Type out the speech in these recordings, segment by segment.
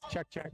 Check, check.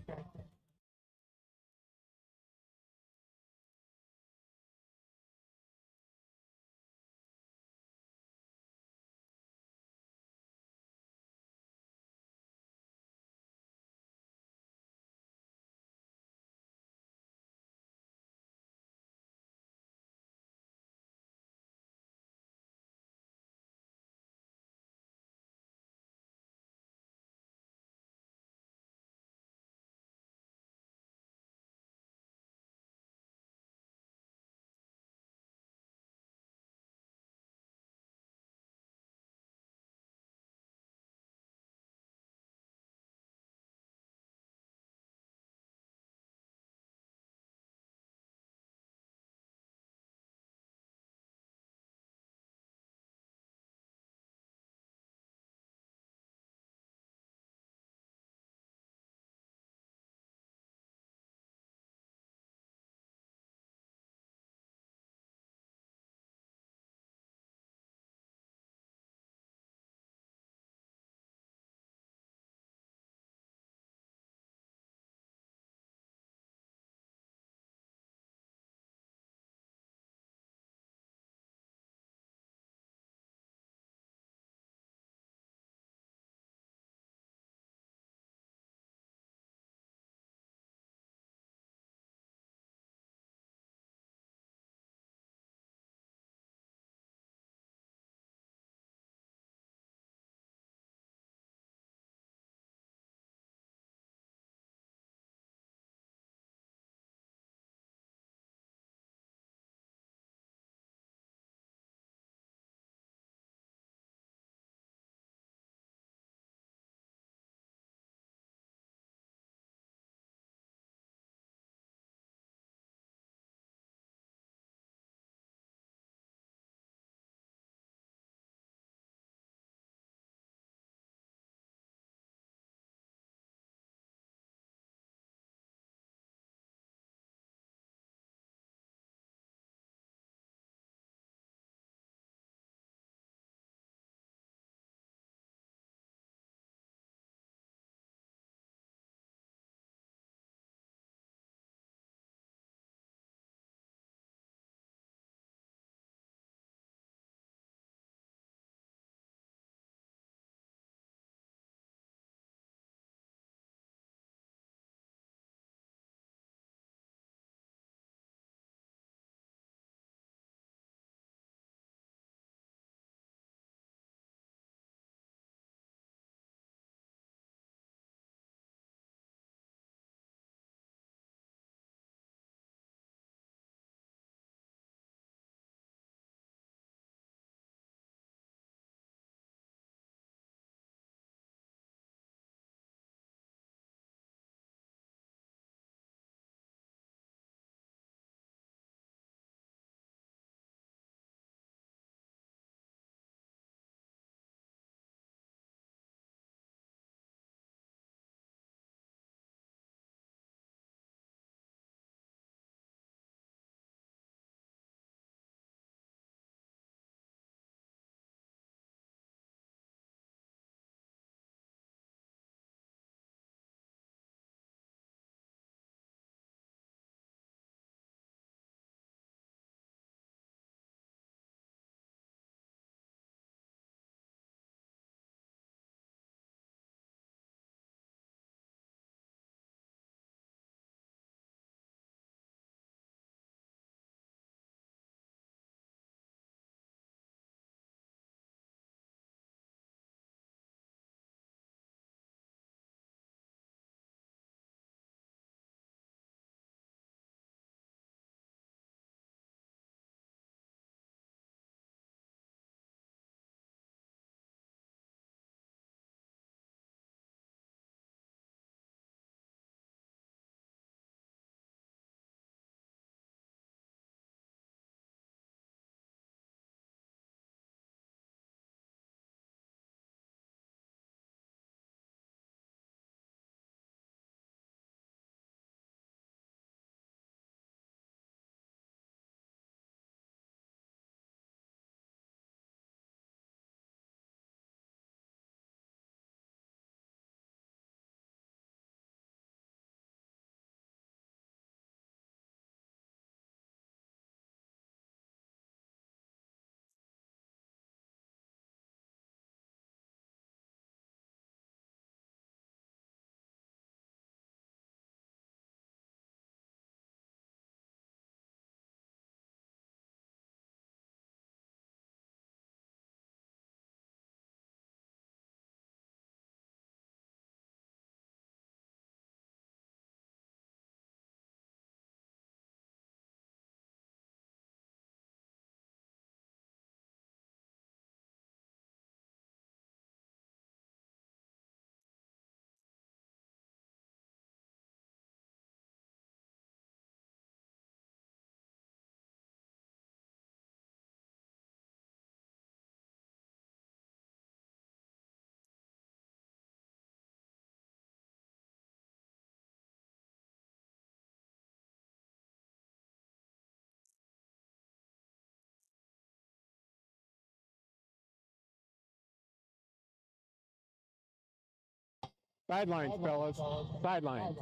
Sidelines, fellas. Sidelines.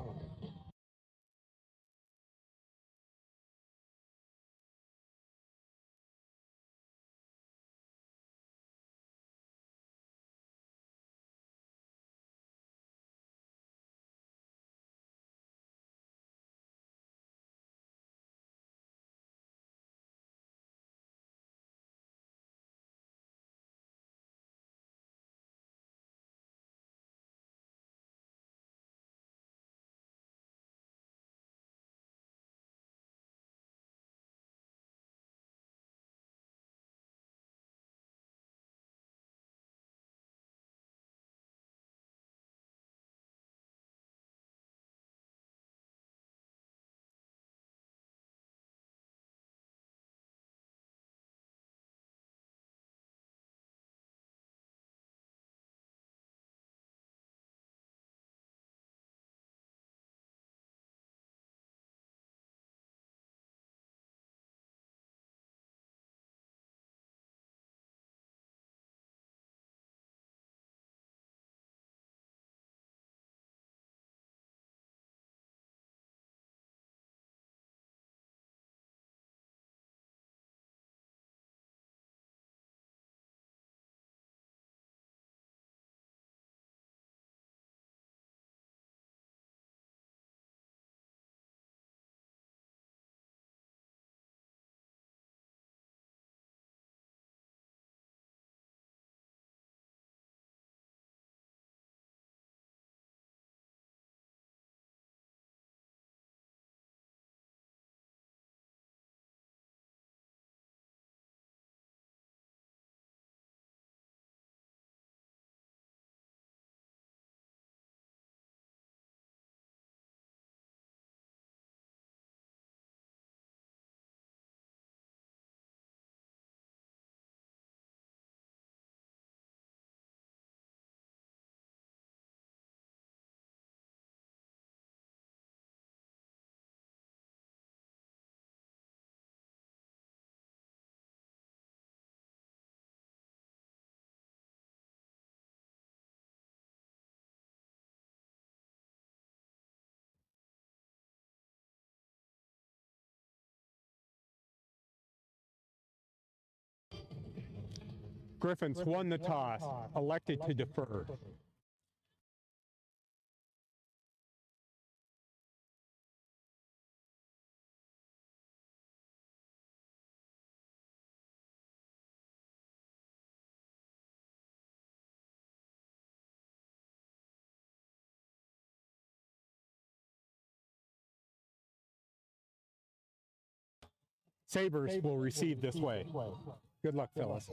Griffins won the toss, elected to defer. Sabers will receive this way. Good luck, fellas.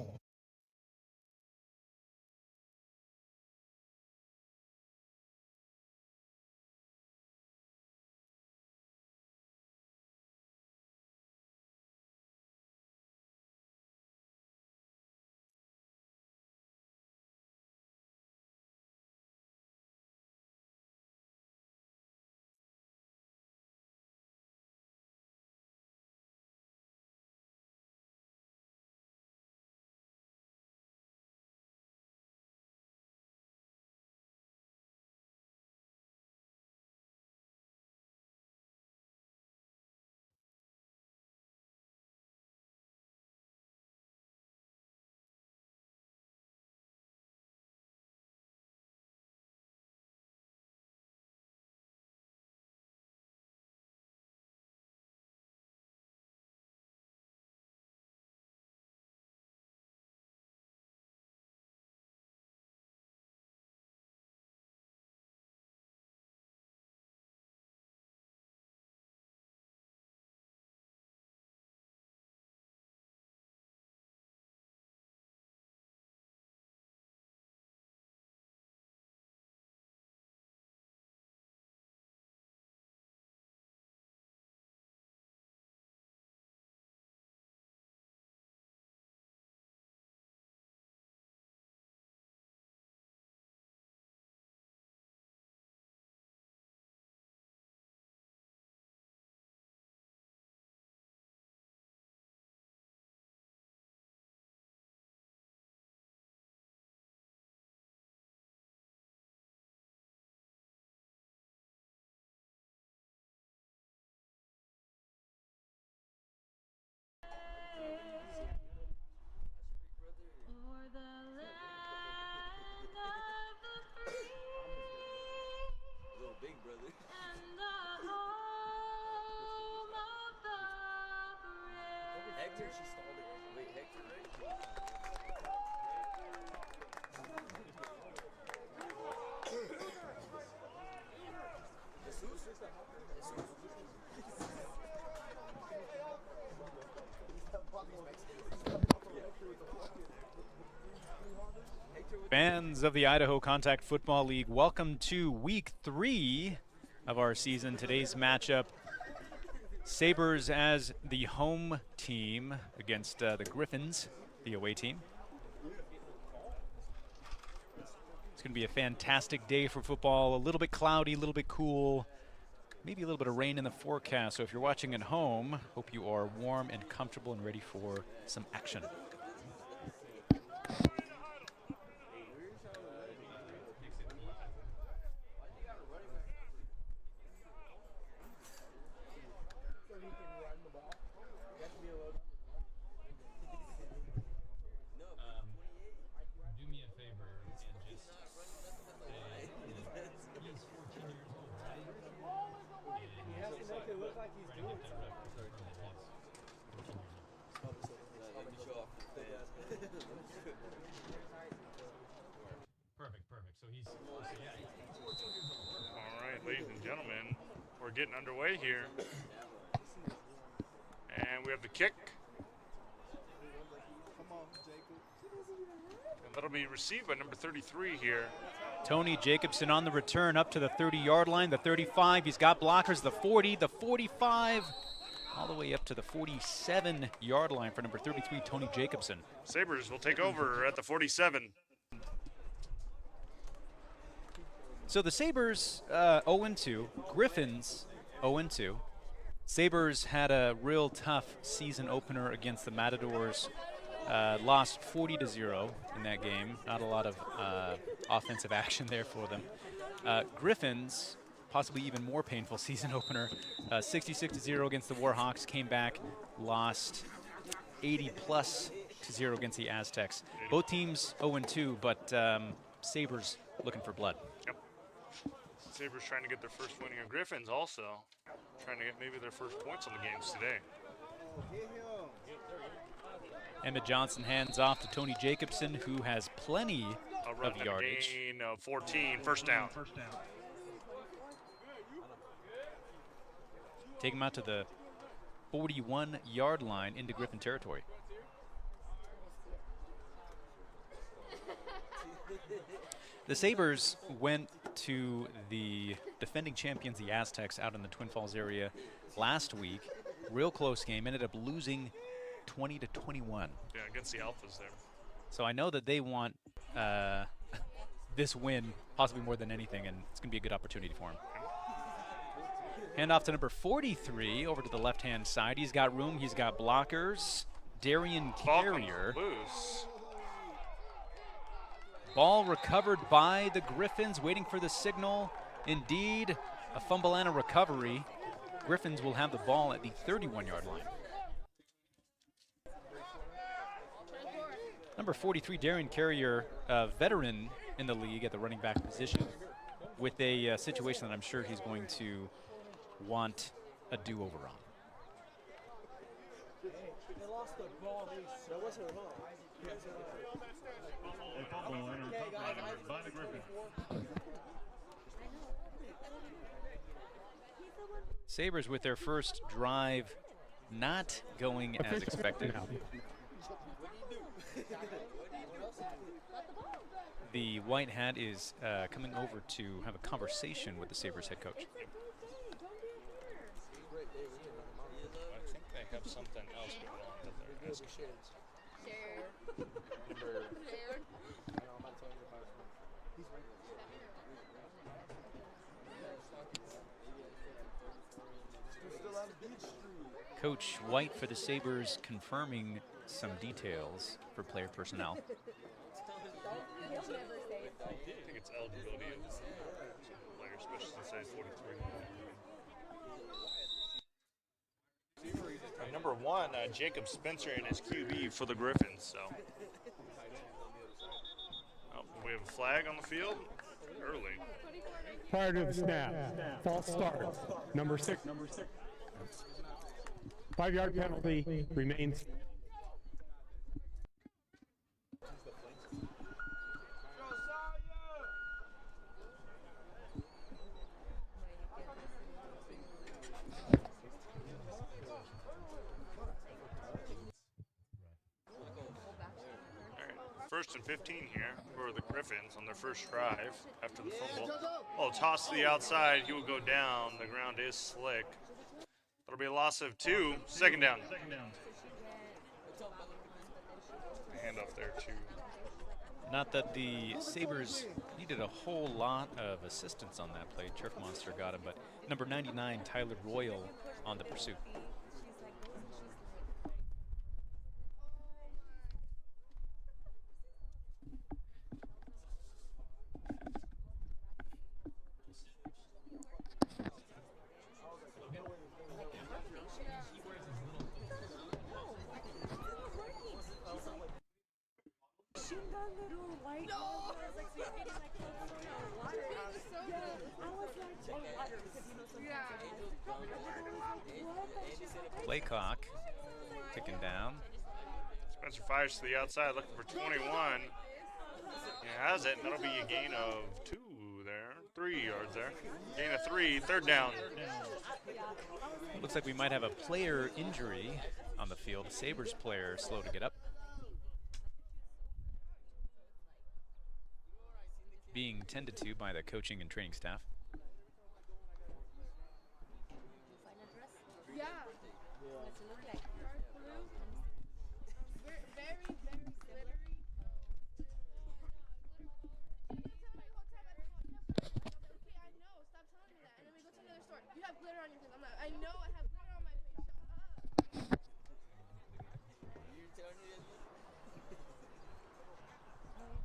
Fans of the Idaho Contact Football League, welcome to week 3 of our season. Today's matchup, Sabres as the home team against the Griffins, the away team. It's going to be a fantastic day for football. A little bit cloudy, a little bit cool, maybe a little bit of rain in the forecast. So if you're watching at home, hope you are warm and comfortable and ready for some action. Ladies and gentlemen, we're getting underway here. And we have the kick. And that'll be received by number 33 here. Tony Jacobson on the return up to the 30-yard line, the 35. He's got blockers, the 40, the 45, all the way up to the 47-yard line for number 33, Tony Jacobson. Sabres will take over at the 47. So the Sabres 0-2, Griffins 0-2. Sabres had a real tough season opener against the Matadors. Lost 40-0 in that game. Not a lot of offensive action there for them. Griffins, possibly even more painful season opener, 66-0 against the Warhawks. Came back, lost 80+0 against the Aztecs. Both teams 0-2, but Sabres looking for blood. Yep. Sabres trying to get their first win here. Griffins also trying to get maybe their first points on the games today. Emmett Johnson hands off to Tony Jacobson, who has plenty of yardage. Gain of 14, first down. Take him out to the 41-yard line into Griffin territory. The Sabres went to the defending champions, the Aztecs, out in the Twin Falls area last week. Real close game, ended up losing 20-21. Yeah, against the Alphas there. So I know that they want this win possibly more than anything, and it's going to be a good opportunity for him. Hand off to number 43 over to the left-hand side. He's got room. He's got blockers. Darian Carrier. Loose. Ball recovered by the Griffins, waiting for the signal. Indeed, a fumble and a recovery. Griffins will have the ball at the 31-yard line. Number 43, Darian Carrier, a veteran in the league at the running back position, with a situation that I'm sure he's going to want a do-over on. They lost the ball. That wasn't her fault. Sabres with their first drive not going as expected. The white hat is coming over to have a conversation with the Sabres head coach. I think they have something else going on that they're asking. Coach White for the Sabres confirming some details for player personnel. I think it's eligibility of players, especially since size 43. Number 1, Jacob Spencer and his QB for the Griffins. So, we have a flag on the field early. Prior to the snap, false start, number 6. 5-yard penalty remains and 15 here for the Griffins on their first drive after the fumble. Oh, toss to the outside. He will go down. The ground is slick. That'll be a loss of 2. Second down. Hand off there to. Not that the Sabres needed a whole lot of assistance on that play. Turf Monster got him, but number 99, Tyler Royal, on the pursuit. Play clock ticking down. Spencer fires to the outside looking for 21. He has it, and that'll be a gain of 2 there. 3 yards there. Gain of 3, third down. Looks like we might have a player injury on the field. A Sabres player slow to get up. Being tended to by the coaching and training staff. Yeah. What's it look like? Very, very glittery. Okay, I know. Stop telling me that. And then we go to another store. You have glitter on your face. I'm like, I know I have glitter on my face. Shut up.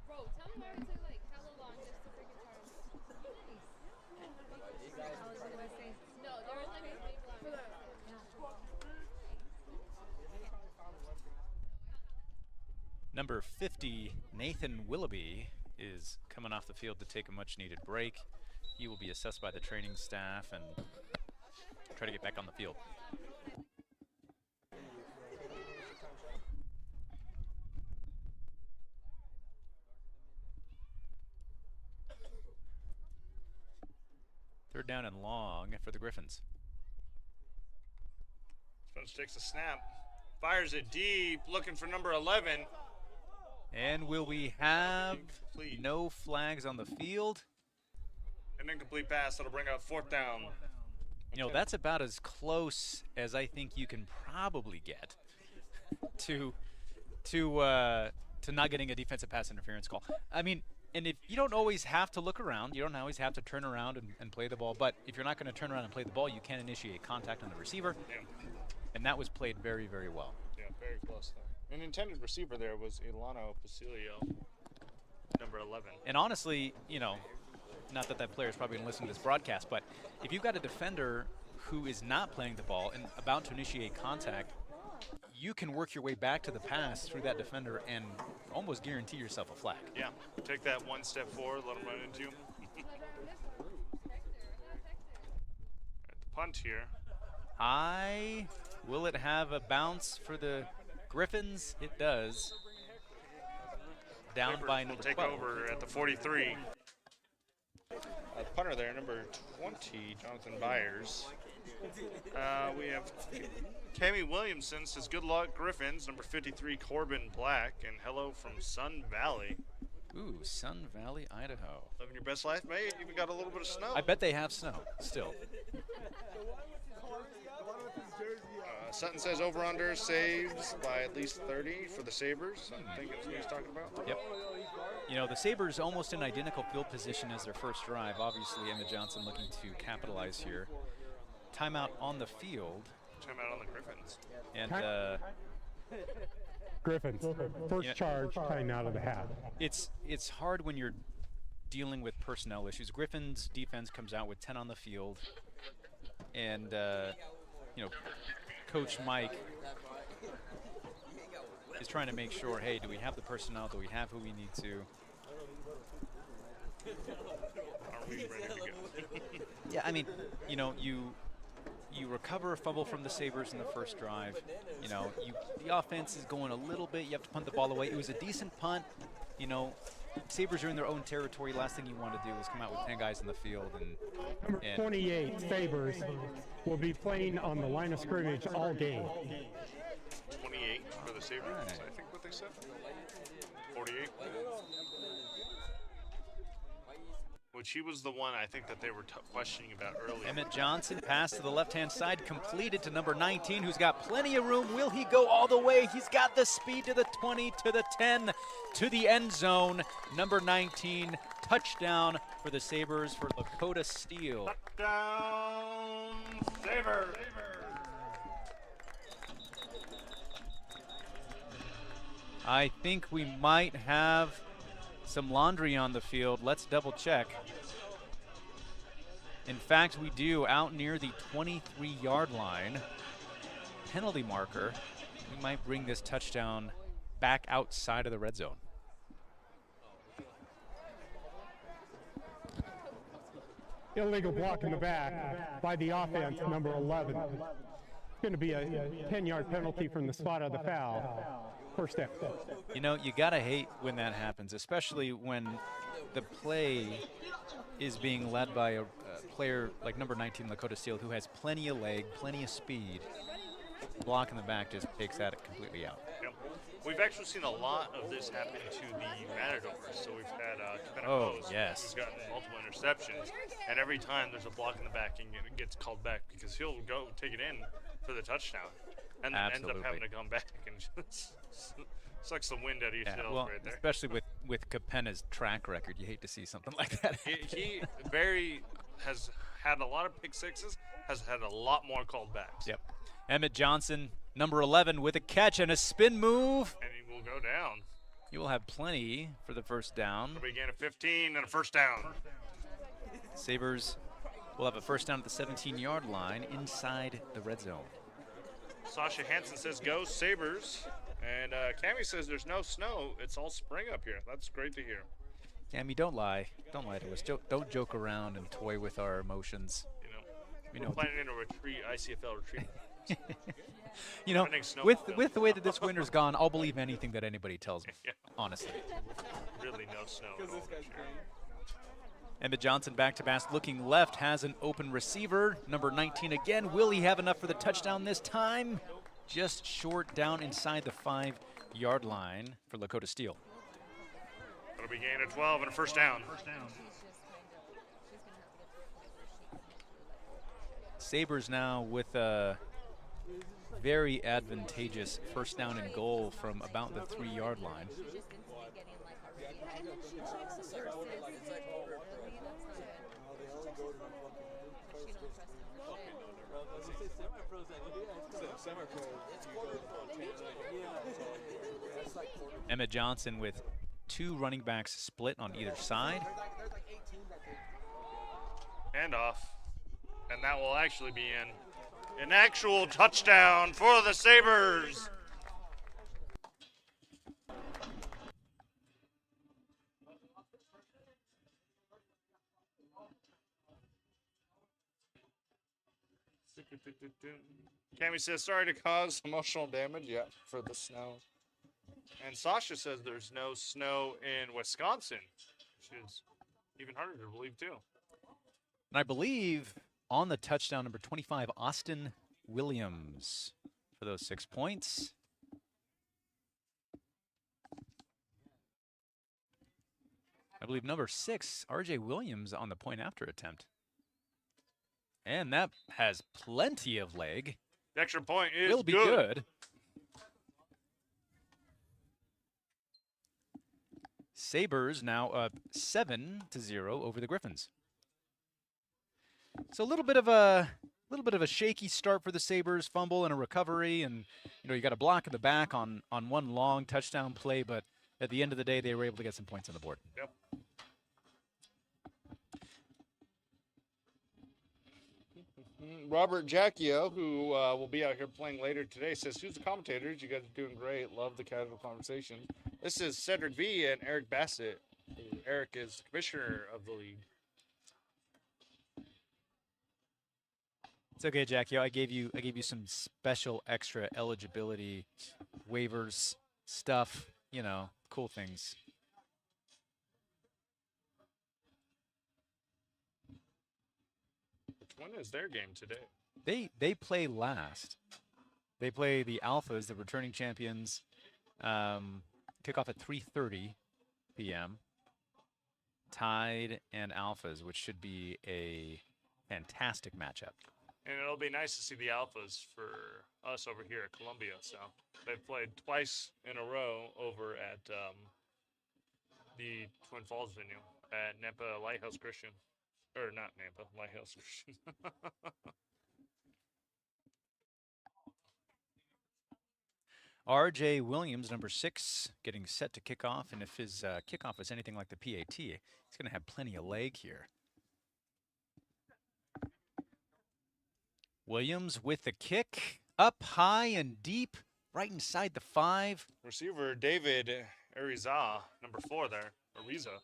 Bro, tell me why it took like hella long just to freaking charge. No, there was like a big line. Number 50, Nathan Willoughby, is coming off the field to take a much-needed break. He will be assessed by the training staff and try to get back on the field. Third down and long for the Griffins. Spencer takes a snap, fires it deep, looking for number 11. And will we have Incomplete. no flags on the field? An incomplete pass that'll bring up fourth down. You know, that's about as close as I think you can probably get to not getting a defensive pass interference call. I mean, and if you don't always have to look around, you don't always have to turn around and play the ball, but if you're not going to turn around and play the ball, you can initiate contact on the receiver. Yeah. And that was played very, very well. Yeah, very close there. An intended receiver there was Ilano Pacilio, number 11. And honestly, you know, not that that player is probably going to listen to this broadcast, but if you've got a defender who is not playing the ball and about to initiate contact, you can work your way back to the pass through that defender and almost guarantee yourself a flag. Yeah, take that one step forward, let him run into you. At the punt here. High. Will it have a bounce for the Griffins? It does. Down Sabres by will number take 12. over at the 43. Punter there, number 20, Jonathan Byers. We have Cammy Williamson says, good luck, Griffins. Number 53, Corbin Black. And hello from Sun Valley. Ooh, Sun Valley, Idaho. Living your best life, mate. Even got a little bit of snow. I bet they have snow still. Sutton says over-under saves by at least 30 for the Sabres. I think that's what he's talking about. Yep. You know, the Sabres almost in identical field position as their first drive. Obviously, Emma Johnson looking to capitalize here. Timeout on the field. Timeout on the Griffins. And Griffins, first Yeah. charge, time out of the half. it's hard when you're dealing with personnel issues. Griffins defense comes out with 10 on the field. And, you know, Coach Mike is trying to make sure, hey, do we have the personnel? Do we have who we need to? Are we ready to go? Yeah, I mean, you know, you recover a fumble from the Sabres in the first drive. You know, the offense is going a little bit. You have to punt the ball away. It was a decent punt. You know, Sabres are in their own territory. Last thing you want to do is come out with 10 guys in the field. Number 28, Sabers, will be playing on the line of scrimmage all game. 28 for the Sabres, Right. I think what they said. 48. Which he was the one I think that they were questioning about earlier. Emmett Johnson, pass to the left-hand side, completed to number 19, who's got plenty of room. Will he go all the way? He's got the speed to the 20, to the 10, to the end zone. Number 19, touchdown for the Sabres for Lakota Steel. Touchdown, Sabres! I think we might have some laundry on the field. Let's double check. In fact, we do, out near the 23-yard line. Penalty marker. We might bring this touchdown back outside of the red zone. Illegal block in the back by the offense, number 11. It's going to be a 10-yard penalty from the spot of the foul. First down. You know, you gotta hate when that happens, especially when the play is being led by a player like number 19, Lakota Steel, who has plenty of leg, plenty of speed. Block in the back just takes that completely out. Yep. We've actually seen a lot of this happen to the Matadors. So we've had yes, who's gotten multiple interceptions, and every time there's a block in the back, and it gets called back because he'll go take it in for the touchdown, and then ends up having to come back and just sucks some wind out of your sails right there. Especially with Capena's track record, you hate to see something like that. He has had a lot of pick sixes, has had a lot more called backs. Yep. Emmett Johnson, number 11, with a catch and a spin move. And he will go down. You will have plenty for the first down. It'll be a gain of 15 and a first down. Sabres will have a first down at the 17-yard line inside the red zone. Sasha Hansen says, go Sabres. And Cammie says there's no snow. It's all spring up here. That's great to hear. Cammie, don't lie. Don't lie to us. Don't joke around and toy with our emotions. We're planning in a retreat, ICFL retreat. You know, with the way that this winter's gone, I'll believe anything that anybody tells me, honestly. Really no snow at all this year. Emmett Johnson back to pass, looking left, has an open receiver. Number 19 again. Will he have enough for the touchdown this time? Just short down inside the 5-yard line for Lakota Steel. It'll be gain of 12 and a first down. Sabres now with a very advantageous first down and goal from about the 3-yard line. Emmett Johnson with 2 running backs split on either side. And off. And that will actually be an actual touchdown for the Sabres. Cammie says, sorry to cause emotional damage yet for the snow. And Sasha says there's no snow in Wisconsin, which is even harder to believe, too. And I believe on the touchdown, number 25, Austin Williams for those 6 points. I believe number 6, RJ Williams on the point after attempt. And that has plenty of leg. The extra point is will be good. Sabres now up 7-0 over the Griffins. So a little bit of a shaky start for the Sabres, fumble and a recovery, and you got a block in the back on one long touchdown play, but at the end of the day, they were able to get some points on the board. Yep. Robert Jacchio, who will be out here playing later today, says, who's the commentators? You guys are doing great. Love the casual conversation. This is Cedric V and Eric Bassett. Eric is the commissioner of the league. It's okay, Jackie. I gave you some special extra eligibility waivers stuff, cool things. Which one is their game today? They play last. They play the Alphas, the returning champions. Kickoff at 3:30 p.m. Tide and Alphas, which should be a fantastic matchup. And it'll be nice to see the Alphas for us over here at Columbia. So they've played twice in a row over at the Twin Falls venue at Nampa Lighthouse Christian. Or not Nampa, Lighthouse Christian. R.J. Williams, number 6, getting set to kick off. And if his kickoff is anything like the PAT, he's going to have plenty of leg here. Williams with the kick, up high and deep, right inside the 5. Receiver David Ariza, number 4 there, Ariza.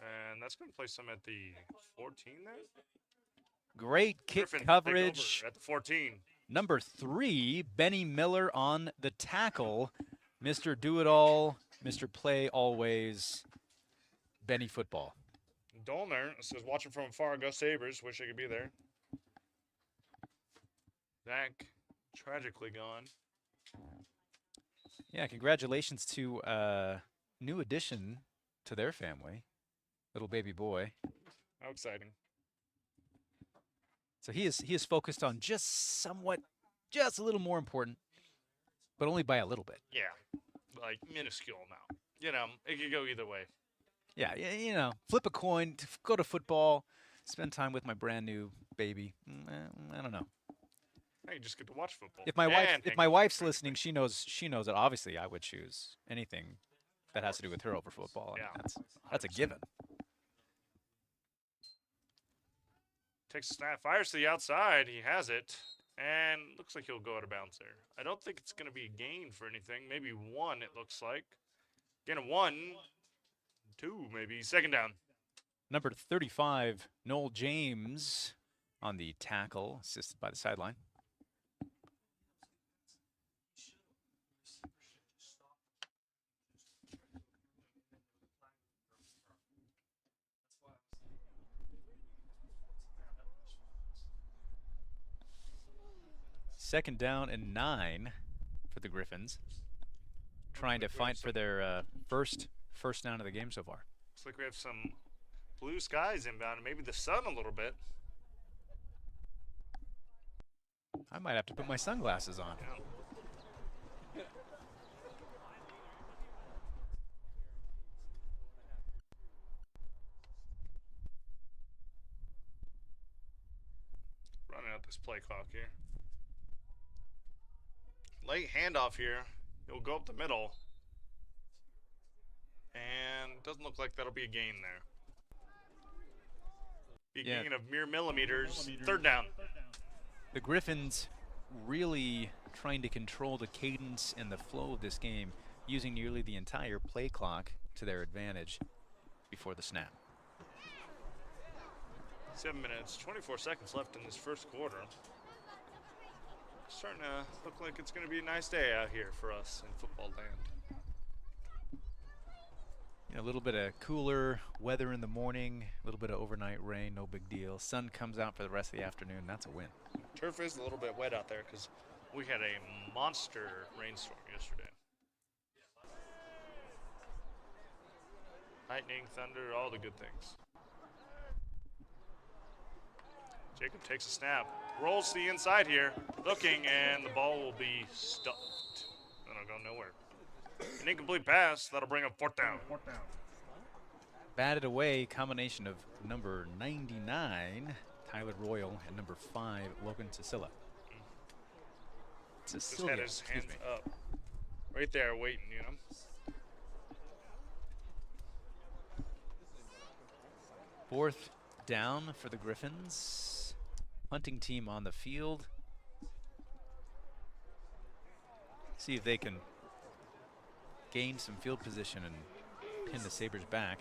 And that's going to place him at the 14 there. Great kick Griffin coverage. at the 14. Number 3, Benny Miller on the tackle. Mr. Do-It-All, Mr. Play Always, Benny Football. Dolner says, watching from afar, go Sabres. Wish I could be there. Zach, tragically gone. Yeah, congratulations to new addition to their family, little baby boy. How exciting. So he is focused on just a little more important, but only by a little bit. Yeah, like minuscule amount. You know, it could go either way. Yeah, you know, flip a coin, go to football, spend time with my brand new baby. I don't know. Hey, you just get to watch football. If my wife's listening, she knows that obviously I would choose anything that has to do with her over football. Yeah, that's a given. Takes a snap, fires to the outside. He has it, and looks like he'll go out of bounds there. I don't think it's going to be a gain for anything. Maybe 1, it looks like. Again, a 1, 2, maybe. Second down. Number 35, Noel James on the tackle, assisted by the sideline. Second down and 9 for the Griffins, trying to fight for their first down of the game so far. Looks like we have some blue skies inbound and maybe the sun a little bit. I might have to put my sunglasses on. Yeah. Running out this play clock here. Late handoff here. He'll go up the middle. And doesn't look like that'll be a gain there. Be a gain of mere millimeters. Third down. The Griffins really trying to control the cadence and the flow of this game, using nearly the entire play clock to their advantage before the snap. 7 minutes, 24 seconds left in this first quarter. Starting to look like it's going to be a nice day out here for us in football land. A little bit of cooler weather in the morning, a little bit of overnight rain, no big deal. Sun comes out for the rest of the afternoon, that's a win. Turf is a little bit wet out there because we had a monster rainstorm yesterday. Lightning, thunder, all the good things. Jacob takes a snap, rolls to the inside here, looking, and the ball will be stuffed. It'll go nowhere. An incomplete pass, that'll bring up 4th down. Batted away, combination of number 99, Tyler Royal, and number 5, Logan Cecilia. Just had his hands up. Right there waiting, you know. 4th down for the Griffins. Hunting team on the field. See if they can gain some field position and pin the Sabres back.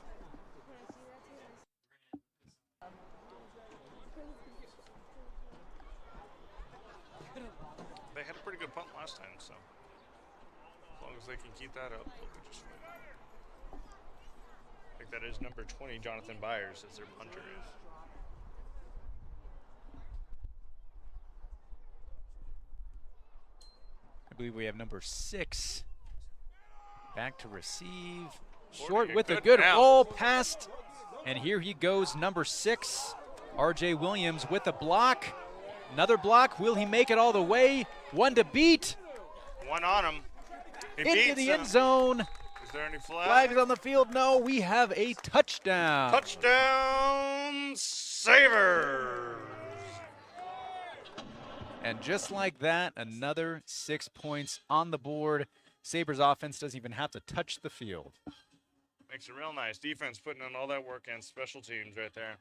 They had a pretty good punt last time, so as long as they can keep that up, they'll be just fine. I think that is number 20, Jonathan Byers, as their punter is. I believe we have number 6, Back to receive. Forty, Short with a good good bounce. roll. Passed. And here he goes, number 6, R.J. Williams with a block. Another block. Will he make it all the way? One to beat. One on him. He Into beats the him. end zone. Is there any flag? Flags on the field. No, we have a touchdown. Touchdown, Sabres. And just like that, another 6 points on the board. Sabres offense doesn't even have to touch the field. Makes it real nice. Defense putting in all that work and special teams right there.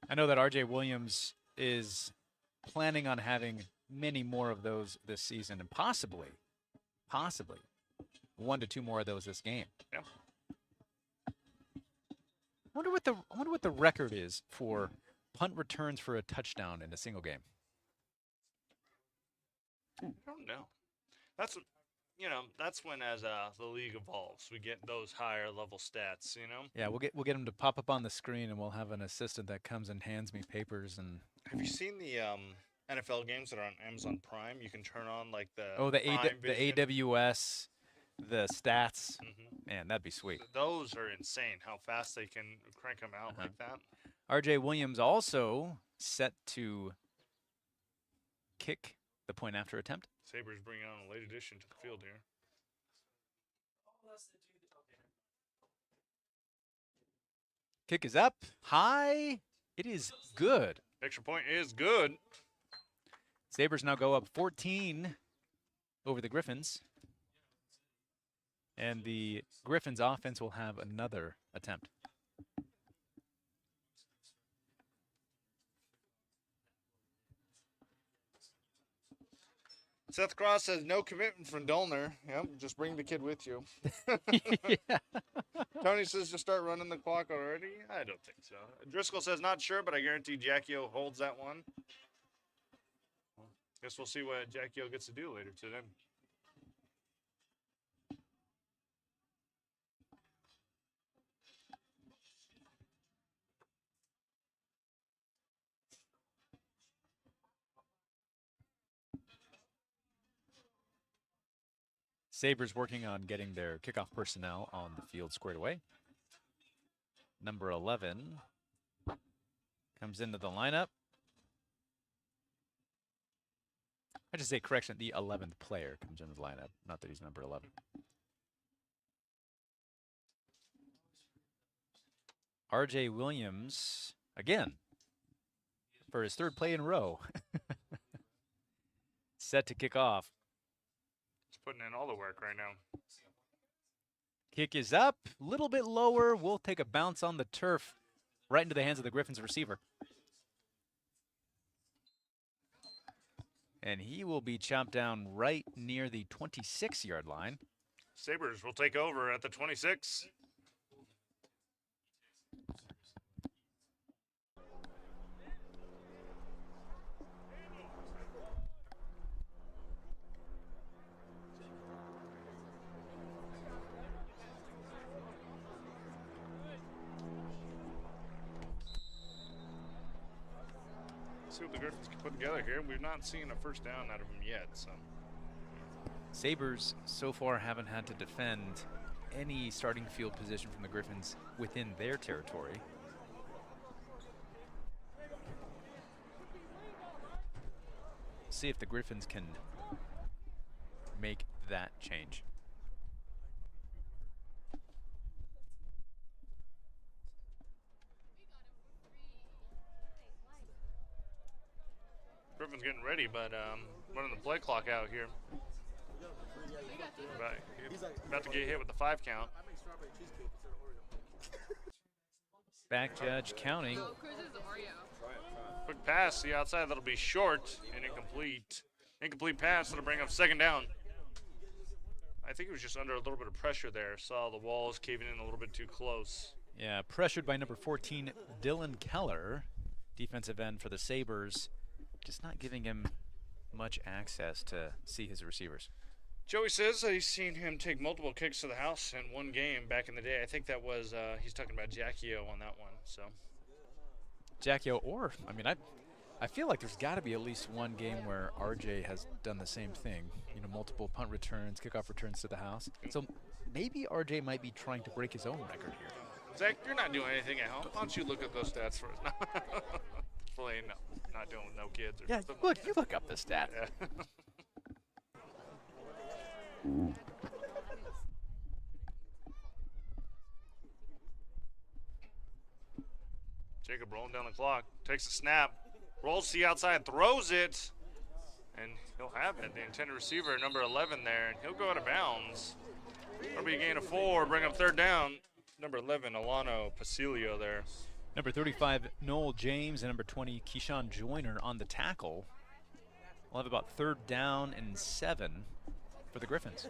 I know that R.J. Williams is planning on having many more of those this season, and possibly 1 to 2 more of those this game. Yeah. I wonder what the record is for punt returns for a touchdown in a single game. I don't know. That's when as the league evolves, we get those higher level stats. Yeah, we'll get them to pop up on the screen, and we'll have an assistant that comes and hands me papers. And Have you seen the NFL games that are on Amazon Prime? You can turn on like the the Vision. AWS, the stats. Mhm. Man, that'd be sweet. Those are insane. How fast they can crank them out like that. R.J. Williams also set to kick the point after attempt. Sabres bring on a late addition to the field here. Kick is up, high. It is good. Extra point is good. Sabres now go up 14 over the Griffins. And the Griffins offense will have another attempt. Seth Cross says no commitment from Dolner. Yep, just bring the kid with you. Yeah. Tony says just start running the clock already. I don't think so. Driscoll says not sure, but I guarantee Jackie O holds that one. Guess we'll see what Jackie O gets to do later today. Sabres working on getting their kickoff personnel on the field squared away. Number 11 comes into the lineup. I should say, correction, the 11th player comes into the lineup, not that he's number 11. R.J. Williams, again, for his 3rd play in a row, set to kick off. He's putting in all the work right now. Kick is up, a little bit lower. We'll take a bounce on the turf right into the hands of the Griffins receiver. And he will be chopped down right near the 26-yard line. Sabres will take over at the 26. See what the Griffins can put together here. We've not seen a first down out of them yet, so. Sabres so far haven't had to defend any starting field position from the Griffins within their territory. See if the Griffins can make that change. Griffin's getting ready, but running the play clock out here. About to get hit with the 5 count. Back judge counting. Quick pass, the outside, that'll be short and incomplete. Incomplete pass, that'll bring up 2nd down. I think he was just under a little bit of pressure there. Saw the walls caving in a little bit too close. Yeah, pressured by number 14, Dylan Keller, defensive end for the Sabres. Just not giving him much access to see his receivers. Joey says that he's seen him take multiple kicks to the house in one game back in the day. I think that was, he's talking about Jackie O on that one, so. Jackie O, or, I mean, I feel like there's got to be at least one game where RJ has done the same thing. You know, multiple punt returns, kickoff returns to the house. So maybe RJ might be trying to break his own record here. Zach, you're not doing anything at home. Why don't you look at those stats first? Playing, not doing with no kids. Or Yeah, something look, like you look up the stat. that. Yeah. Jacob rolling down the clock, takes a snap, rolls to the outside, throws it, and he'll have it. The intended receiver, number 11 there, and he'll go out of bounds. That'll be a gain of 4, bring up 3rd down. Number 11, Alano Pasilio there. Number 35, Noel James, and number 20, Keyshawn Joyner on the tackle. We'll have about 3rd down and 7 for the Griffins.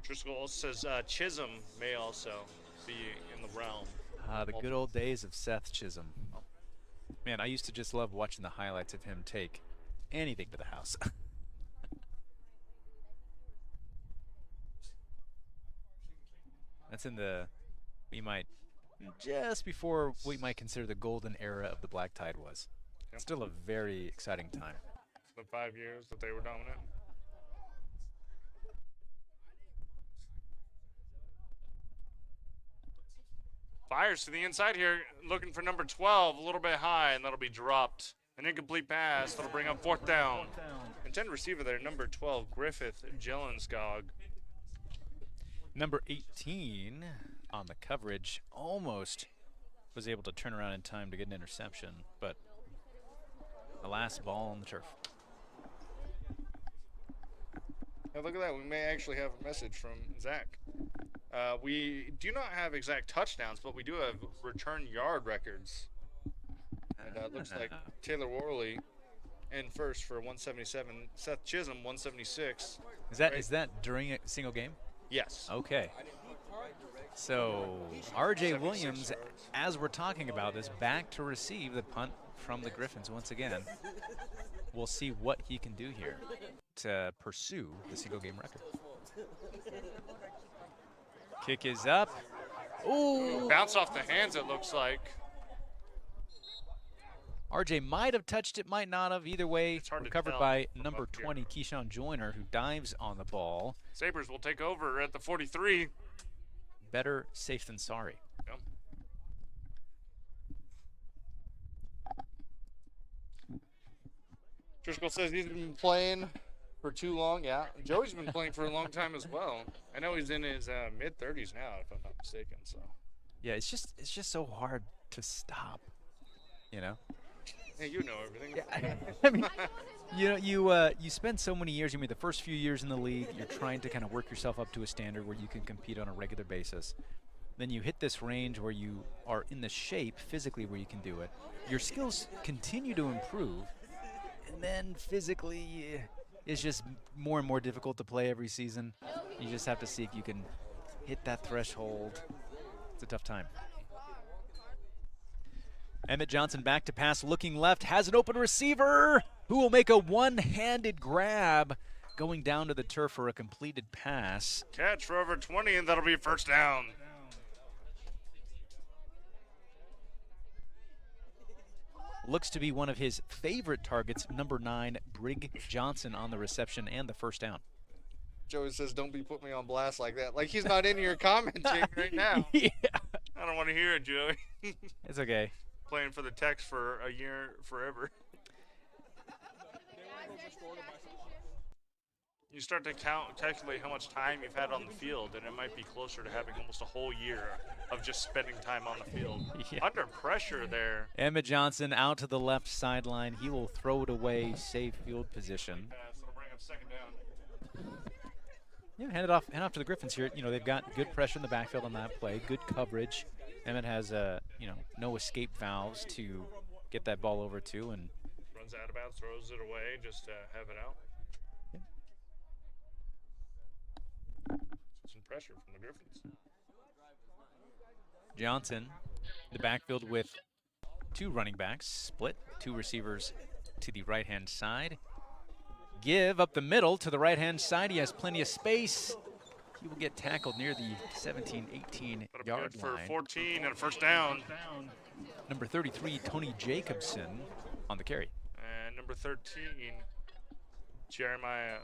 Driscoll says Chisholm may also be in the realm. The good old days of Seth Chisholm. Man, I used to just love watching the highlights of him take anything to the house. That's in the, just before we might consider the golden era of the Black Tide was. Yep. Still a very exciting time. The 5 years that they were dominant. Fires to the inside here, looking for number 12, a little bit high, and that'll be dropped. An incomplete pass, that'll bring up 4th down. Intended receiver there, number 12, Griffith Jelenskog. Number 18 on the coverage almost was able to turn around in time to get an interception, but the last ball on the turf. Now look at that, we may actually have a message from Zach. We do not have exact touchdowns, but we do have return yard records. And it looks like Taylor Worley in first for 177. Seth Chisholm, 176. Is that during a single game? Yes. Okay. So R.J. $76 Williams, yards. as we're talking about this, back to receive the punt from the Griffins once again. We'll see what he can do here to pursue the single game record. Kick is up. Ooh! Bounced off the hands, it looks like. RJ might have touched it, might not have. Either way, It's hard to recovered tell by from number up here. 20, Keyshawn Joyner, who dives on the ball. Sabres will take over at the 43. Better safe than sorry. Yep. Driscoll says he's been playing for too long. Yeah, Joey's been playing for a long time as well. I know he's in his mid-30s now, if I'm not mistaken. So. Yeah, it's just so hard to stop, you know? Hey, you know everything. I mean, you spend so many years. The first few years in the league, you're trying to kind of work yourself up to a standard where you can compete on a regular basis. Then you hit this range where you are in the shape physically where you can do it. Your skills continue to improve, and then physically, it's just more and more difficult to play every season. You just have to see if you can hit that threshold. It's a tough time. Emmett Johnson back to pass, looking left, has an open receiver who will make a one-handed grab going down to the turf for a completed pass. Catch for over 20, and that'll be a 1st down. Looks to be one of his favorite targets, number 9, Brig Johnson on the reception and the 1st down. Joey says, don't be putting me on blast like that. Like he's not in here commenting right now. Yeah. I don't want to hear it, Joey. It's okay. Playing for the Tex for a year, forever. You start to calculate how much time you've had on the field, and it might be closer to having almost a whole year of just spending time on the field. Yeah. Under pressure there. Emmett Johnson out to the left sideline. He will throw it away, safe field position. Pass, it'll bring up 2nd down. Yeah, hand it off to the Griffins here. They've got good pressure in the backfield on that play, good coverage. Emmett has no escape valves to get that ball over to, and Runs out of bounds, throws it away just to have it out. Some pressure from the Griffins. Johnson, the backfield with 2 running backs, split 2 receivers to the right-hand side. Give up the middle to the right-hand side. He has plenty of space. He will get tackled near the 17-18 yard Good for line. 14 and a first down. Number 33, Tony Jacobson on the carry. And number 13, Jeremiah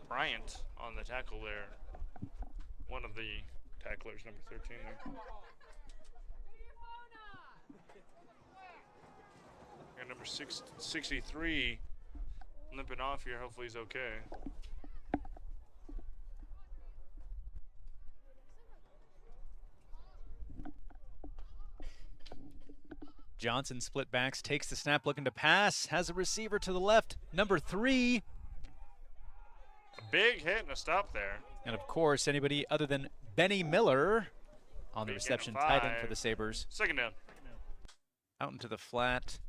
Bryant on the tackle there. One of the tacklers, number 13 there. And number 63 limping off here. Hopefully he's okay. Johnson split backs, takes the snap, looking to pass, has a receiver to the left, number 3. A big hit and a stop there. And of course, anybody other than Benny Miller on the Big reception, gain of tight end for 5. the Sabres. Second down. Out into the flat.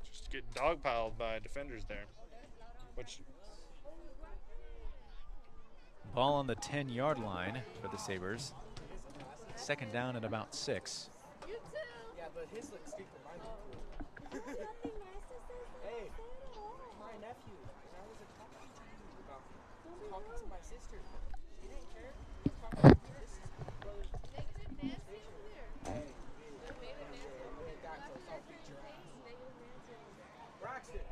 Just get dogpiled by defenders there. Which Ball on the 10-yard line for the Sabres. Second down at about 6. Yeah, but his looks stupid. Mine look cool. Hey, my nephew. And I was talking to my sister. He didn't care. He was talking to this brother's station. Hey, we ain't got to saw picture. Braxton.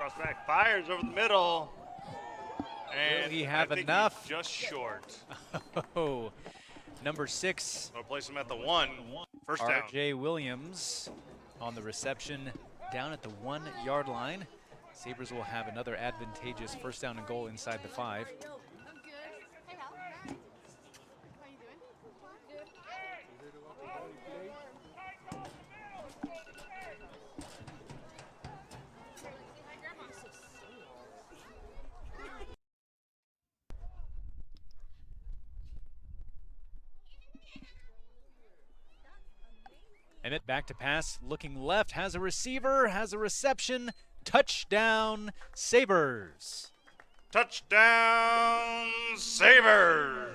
cross back fires over the middle. And Will he have I think enough? he's just short. Oh, number 6, I'll place him at the 1. First down. R.J. Williams on the reception down at the 1-yard line. Sabres will have another advantageous first down and goal inside the 5. I'm good. Hey, Hal. How you doing? Good. My grandma's so Emmett back to pass, looking left, has a receiver, has a reception. Touchdown, Sabres. Touchdown, Sabres!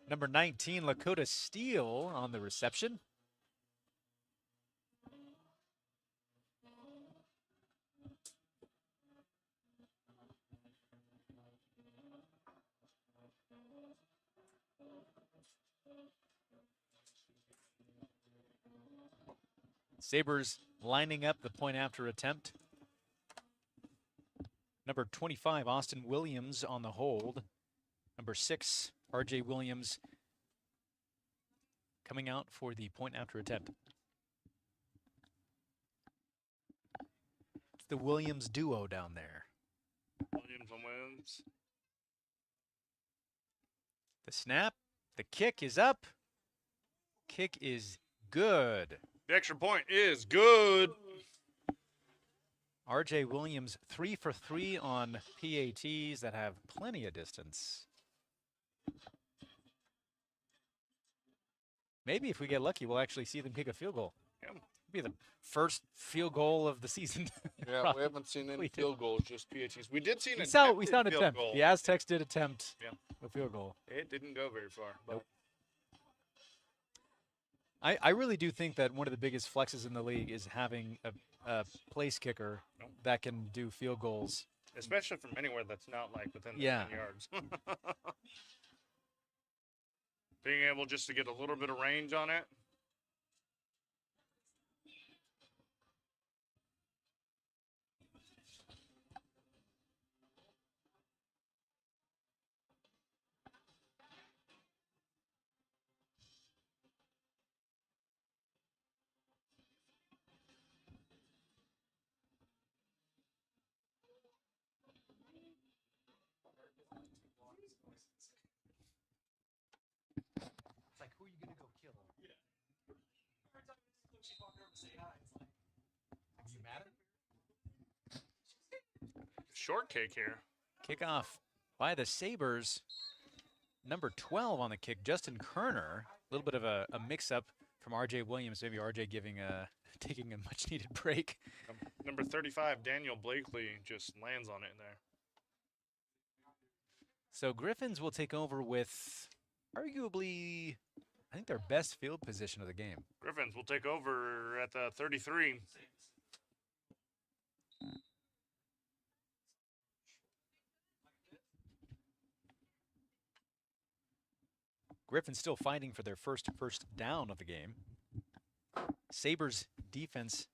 Number 19, Lakota Steele on the reception. Sabres lining up the point after attempt. Number 25, Austin Williams on the hold. Number 6, R.J. Williams coming out for the point after attempt. It's the Williams duo down there. Williams and Williams. The snap, the kick is up. Kick is good. The extra point is good. R.J. Williams 3 for 3 on PATs that have plenty of distance. Maybe if we get lucky, we'll actually see them kick a field goal. Yeah. Be the first field goal of the season. Yeah, we haven't seen any field goals, just PATs. We did see an we saw an field attempt. goal. The Aztecs did attempt Yeah. a field goal. It didn't go very far. But I really do think that one of the biggest flexes in the league is having a place kicker that can do field goals. especially from anywhere that's not like within the 10 yards. Being able just to get a little bit of range on it. It's like, who are you going to go kill? Are you mad at Short kick here. Kickoff by the Sabres. Number 12 on the kick, Justin Kerner. A little bit of a mix-up from R.J. Williams. Maybe R.J. taking a much-needed break. Number 35, Daniel Blakely, just lands on it in there. So Griffins will take over with arguably, I think, their best field position of the game. Griffins will take over at the 33. Griffins still fighting for their first down of the game. Sabres defense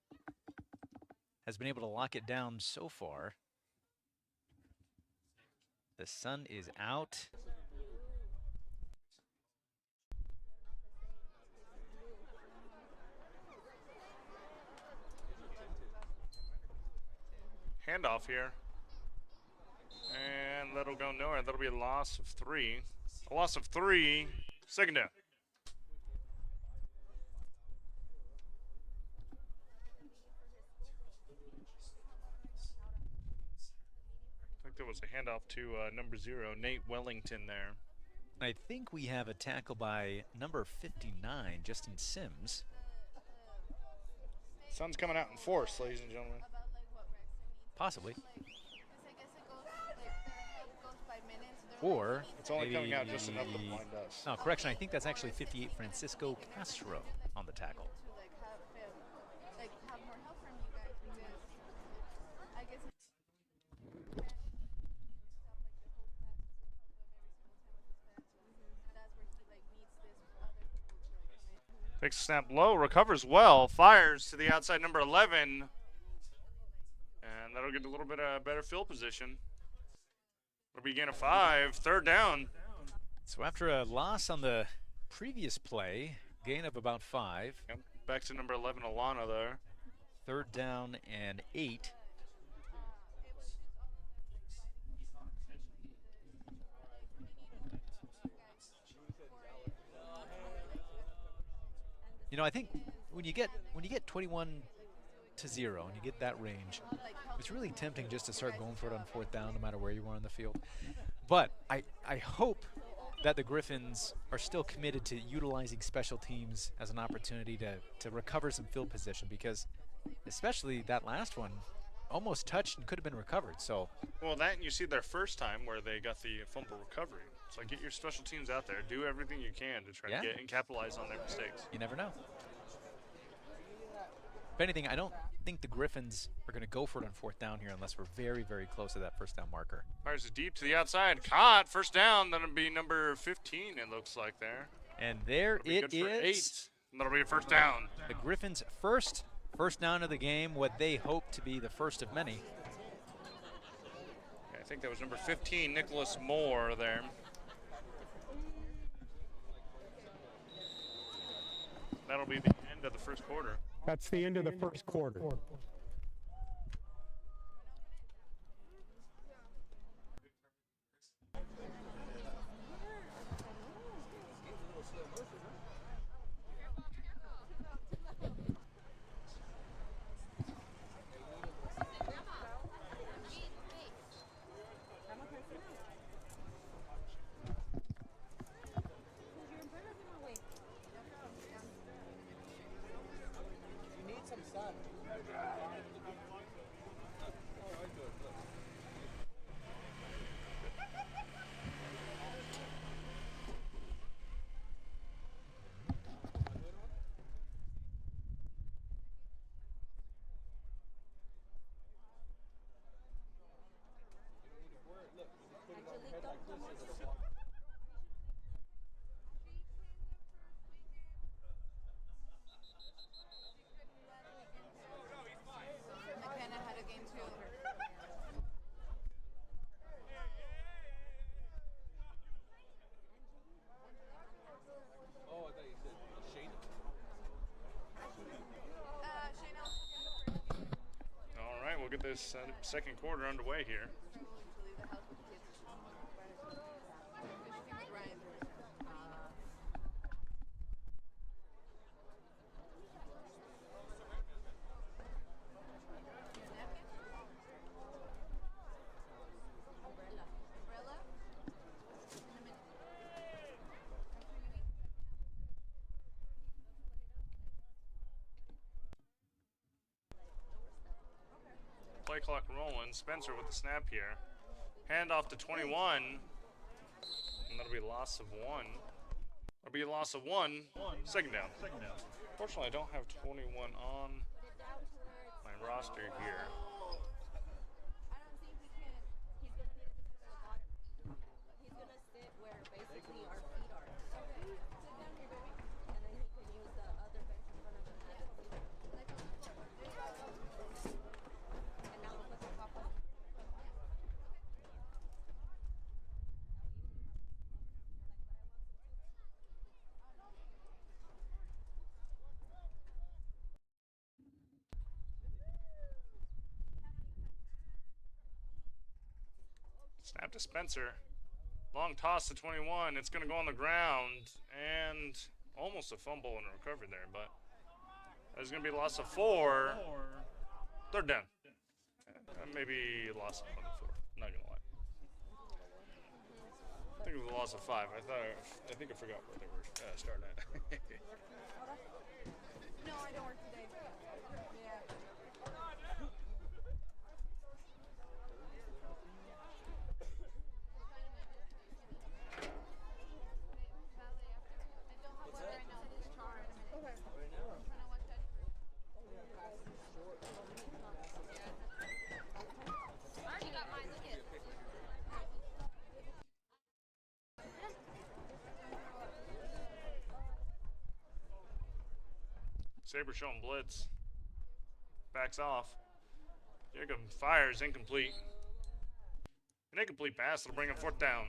has been able to lock it down so far. The sun is out. Handoff here. And that'll go nowhere. That'll be a loss of 3. A loss of 3. Second down. I think there was a handoff to number 0, Nate Wellington there. I think we have a tackle by number 59, Justin Sims. Sun's coming out in force, ladies and gentlemen. Possibly. Or It's only coming out maybe- just enough to blind us. No, correction. I think that's actually 58, Francisco Castro on the tackle. Takes a snap low, recovers well, fires to the outside number 11. And that'll get a little bit of better field position. It'll be a gain of 5, third down. So after a loss on the previous play, gain of about 5, Yep. Back to number 11, Alana there. 3rd down and 8. You know, I think when you get 21 to 0 and you get that range, it's really tempting just to start going for it on 4th down, no matter where you are on the field. But I hope that the Griffins are still committed to utilizing special teams as an opportunity to recover some field position, because especially that last one almost touched and could have been recovered. So, Well, that and you see their first time where they got the fumble recovery. So get your special teams out there. Do everything you can to try Yeah. to get and capitalize on their mistakes. you never know. If anything, I don't think the Griffins are going to go for it on 4th down here unless we're very, very close to that 1st down marker. Fires it deep to the outside. Caught. First down. That'll be number 15, it looks like there. And there That'll be it good for is. 8. And that'll be a first down. The Griffins' first down of the game, what they hope to be the first of many. I think that was number 15, Nicholas Moore there. That'll be the end of the first quarter. That's the end of the first quarter. You need some sun. McKenna had a game too. Oh, I thought you said Shane. Shane also All right, we'll get this second quarter underway here. to leave the house with the kids. Because she came with Ryan. Umbrella? In a minute. After you eat. Play clock rolling. Spencer with the snap here. Hand off to 21. And that'll be a loss of 1. That'll be a loss of 1. Second down. Fortunately, I don't have 21 on my roster here. I don't think he can. He's gonna need to sit at the bottom. He's gonna sit where basically our feet are. Okay. Sit down here, baby. And then he can use the other bench in front of him. And now we'll put the pop up. Snap to Spencer. Long toss to 21. It's going to go on the ground. And almost a fumble and a recovery there. But there's going to be a loss of 4. Third down. Maybe a loss of 1 4. Not going to lie. I think it was a loss of 5. I think I forgot where they were starting at. No, I don't work today. Yeah. Sabres showing blitz. Backs off. Jacob fires, incomplete. An incomplete pass will bring him 4th down.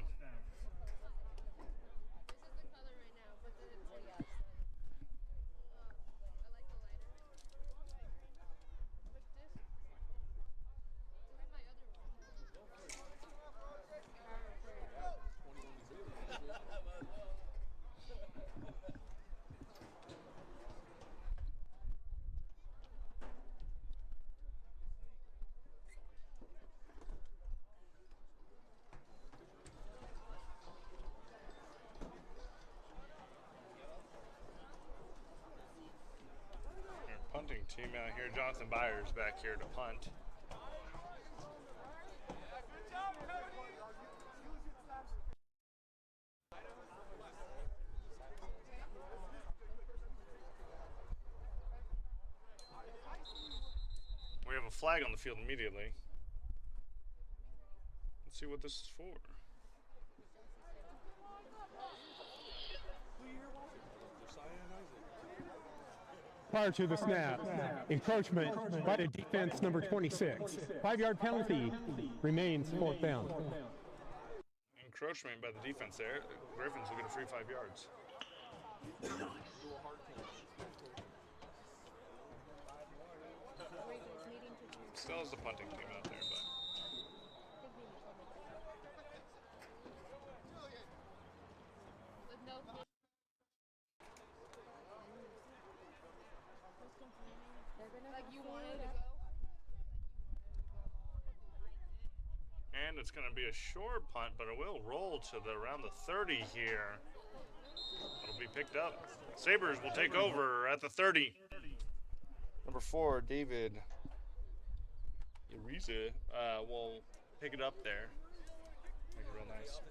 Punting team out here. Jonathan Byers back here to punt. We have a flag on the field immediately. Let's see what this is for. Prior to the snap, encroachment by the defense number 26. 5-yard penalty remains 4th down. Encroachment by the defense there. The Griffins will get a free 5 yards. Still has the punting team out there, but. And it's going to be a short punt, but it will roll to around the 30 here. It'll be picked up. Sabres will take over at the 30. Number 4, David Uriza will pick it up there. Make it real nice.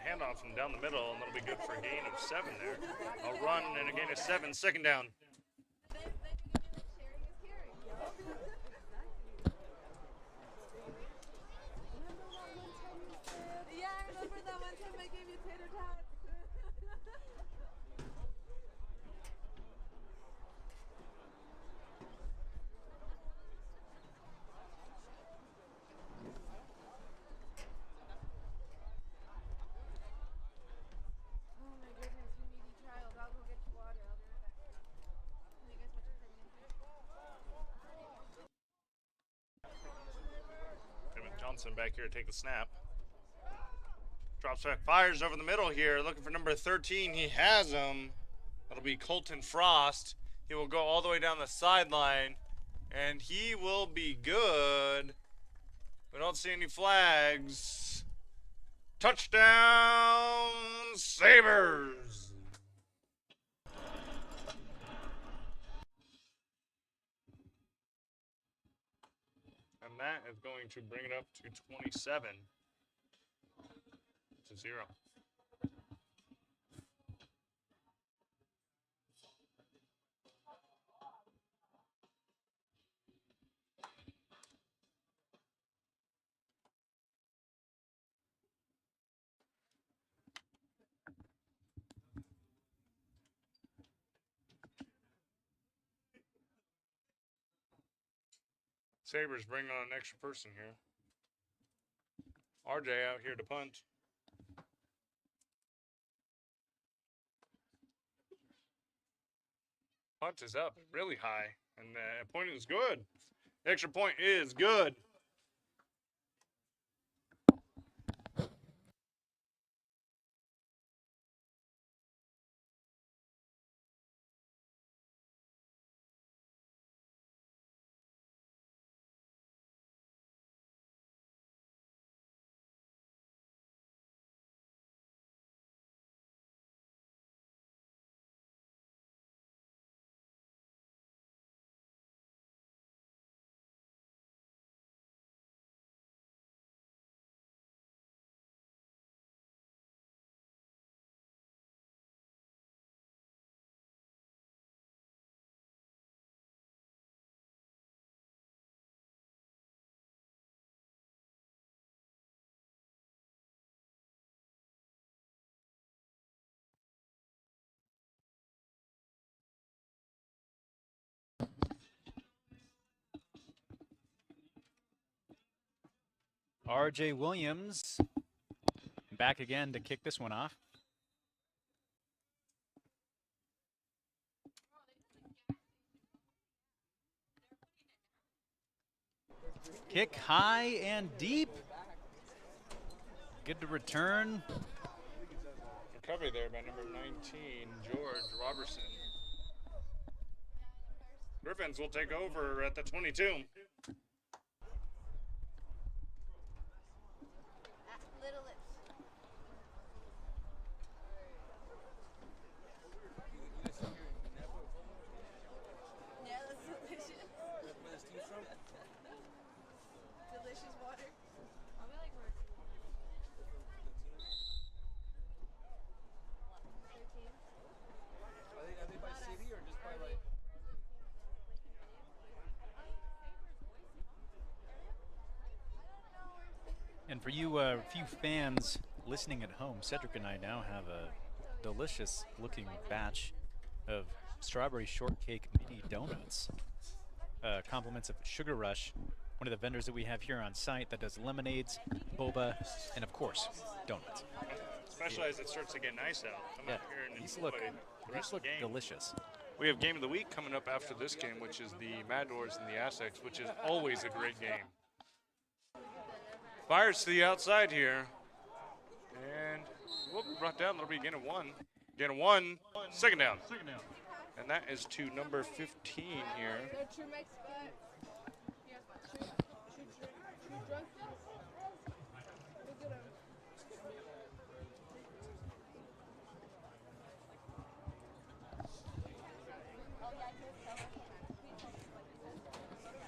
Handoff from down the middle, and that'll be good for a gain of 7 there. A run and a gain of 7, 2nd down. Yeah, I remember that one time I gave you tater tots. Johnson back here to take the snap. Drops back, fires over the middle here, looking for number 13. He has him. That'll be Colton Frost. He will go all the way down the sideline, and he will be good. We don't see any flags. Touchdown, Sabres! And that is going to bring it up to 27 to 0. Sabres bring on an extra person here. RJ out here to punt. Punt is up really high, and the point is good. The extra point is good. RJ Williams back again to kick this one off. Kick high and deep. Good to return. Recovery there by number 19, George Robertson. Griffins will take over at the 22. And for you few fans listening at home, Cedric and I now have a delicious looking batch of strawberry shortcake mini donuts. Compliments of Sugar Rush, one of the vendors that we have here on site that does lemonades, boba, and of course, donuts. Especially as it starts to get nice out. Come out here and these enjoy look the rest of the game. delicious. We have game of the week coming up after this game, which is the Matadors and the Aztecs, which is always a great game. Fires to the outside here. And we'll be brought down. That'll be again a one. Again a one. Second down. And that is to number 15 here.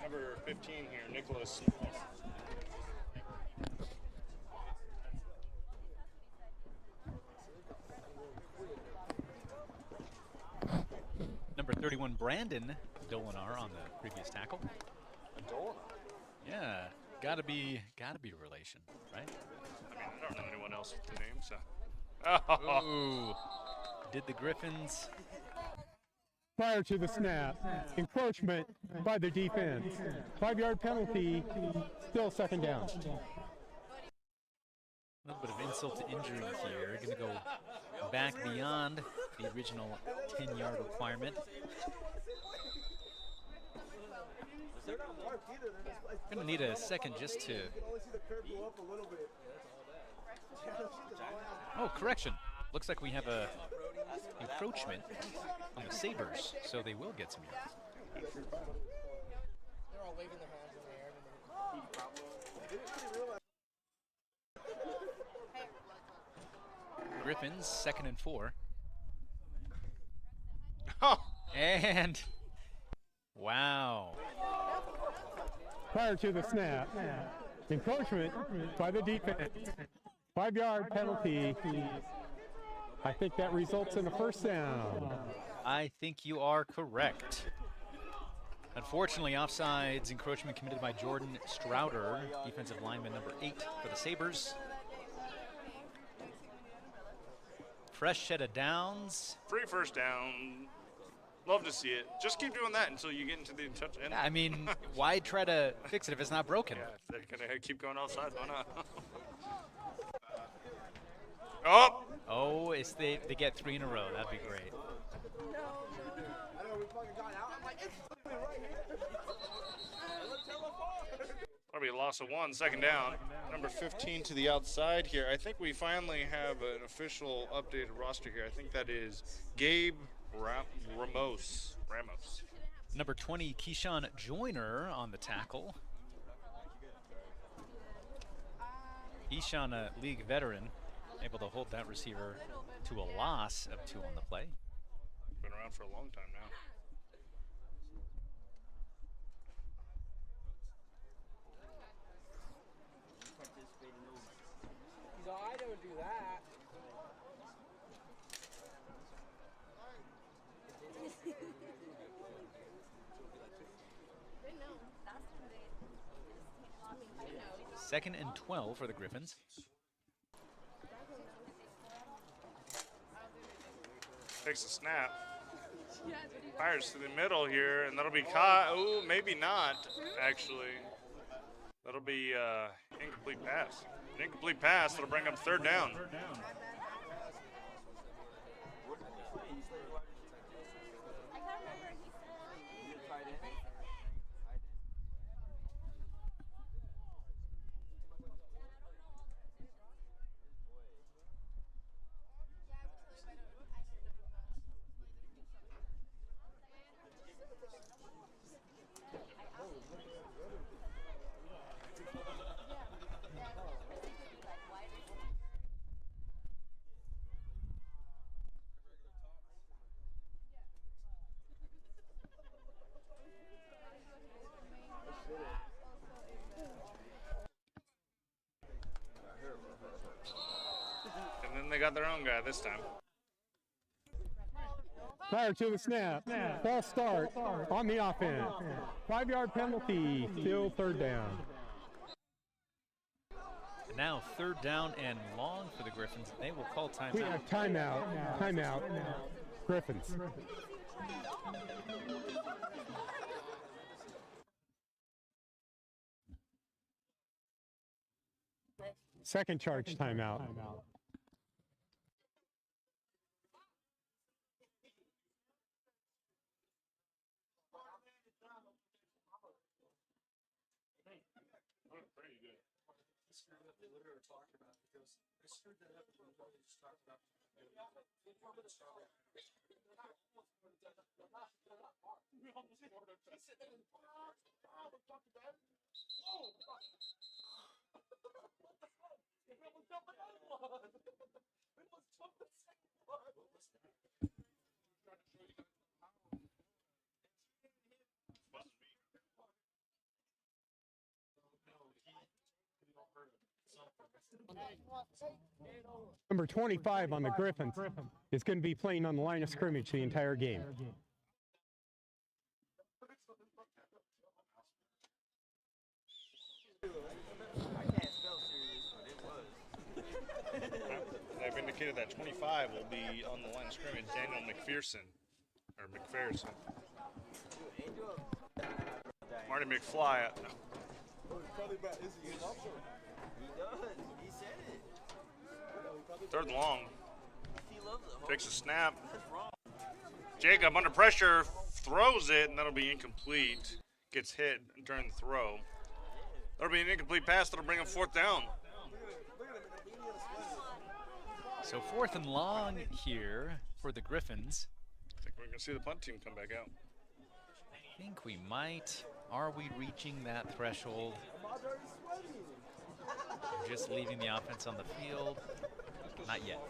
Number 15 here, Nicholas. Number 31, Brandon Dolinar on the previous tackle. Dolinar? Yeah, gotta be a relation, right? I mean, I don't know anyone else with the name, so. Ooh. Did the Griffins? Prior to the snap, encroachment by the defense. 5-yard penalty, still second down. A little bit of insult to injury here. Going to go back beyond the original 10-yard requirement. Gonna need a second just to. Oh, correction. Looks like we have a encroachment on the Sabres, so they will get some yards. They're all waving their hands in the air. Griffins, 2nd and 4. Oh, And wow. Prior to the snap, encroachment by the defense. 5-yard penalty. I think that results in a first down. I think you are correct. Unfortunately, offsides encroachment committed by Jordan Strouder, defensive lineman number 8 for the Sabres. Fresh set of downs. free first down. Love to see it. Just keep doing that until you get into the touch end. I mean, why try to fix it if it's not broken? Yeah, they're going to keep going outside. Why not? Oh! Oh, it's they get 3 in a row. That'd be great. That'll be a loss of 1, 2nd down. Number 15 to the outside here. I think we finally have an official updated roster here. I think that is Gabe Ramos. Number 20, Keyshawn Joyner on the tackle. Keyshawn, a league veteran, able to hold that receiver to a loss of 2 on the play. Been around for a long time now. He's all, I don't do that. Second and 12 for the Griffins. Takes a snap. Fires to the middle here, and that'll be caught. Ooh, maybe not, actually. That'll be incomplete pass. An incomplete pass, that'll bring up 3rd down. And then they got their own guy this time. Prior to the snap, false start on the offense. 5-yard penalty, still 3rd down. And now 3rd down and long for the Griffins. They will call timeout. We have timeout, Griffins. Second charge timeout. Number 25 on the Griffins is going to be playing on the line of scrimmage the entire game. They've indicated that 25 will be on the line of scrimmage. Daniel McPherson. Marty McFly. Third and long. Takes a snap. Jacob under pressure, throws it, and that'll be incomplete. gets hit during the throw. That'll be an incomplete pass. That'll bring him 4th down. So 4th and long here for the Griffins. I think we're going to see the punt team come back out. I think we might. Are we reaching that threshold? Just leaving the offense on the field? Not yet.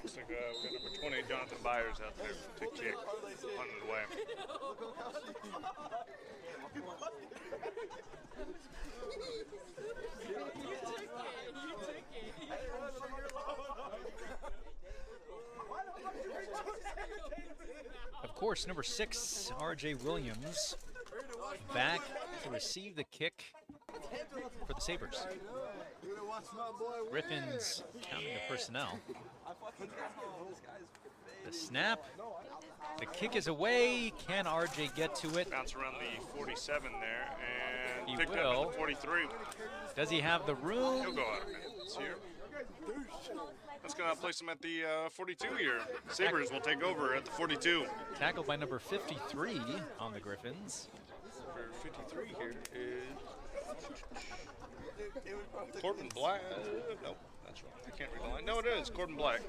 Looks like we got number 20, Jonathan Byers, out there to kick, punting it away. Of course, number 6, R.J. Williams, back to receive the kick for the Sabres. Griffins counting the personnel. The snap. The kick is away. Can RJ get to it? Bounce around the 47 there and He picked will. up at the 43. Does he have the room? He'll go out of bounds here. That's going to place him at the 42 here. Sabres will take over at the 42. Tackled by number 53 on the Griffins. Number 53 here is Corbin Black. No, that's wrong. I can't read the line. No, it is Corbin Black.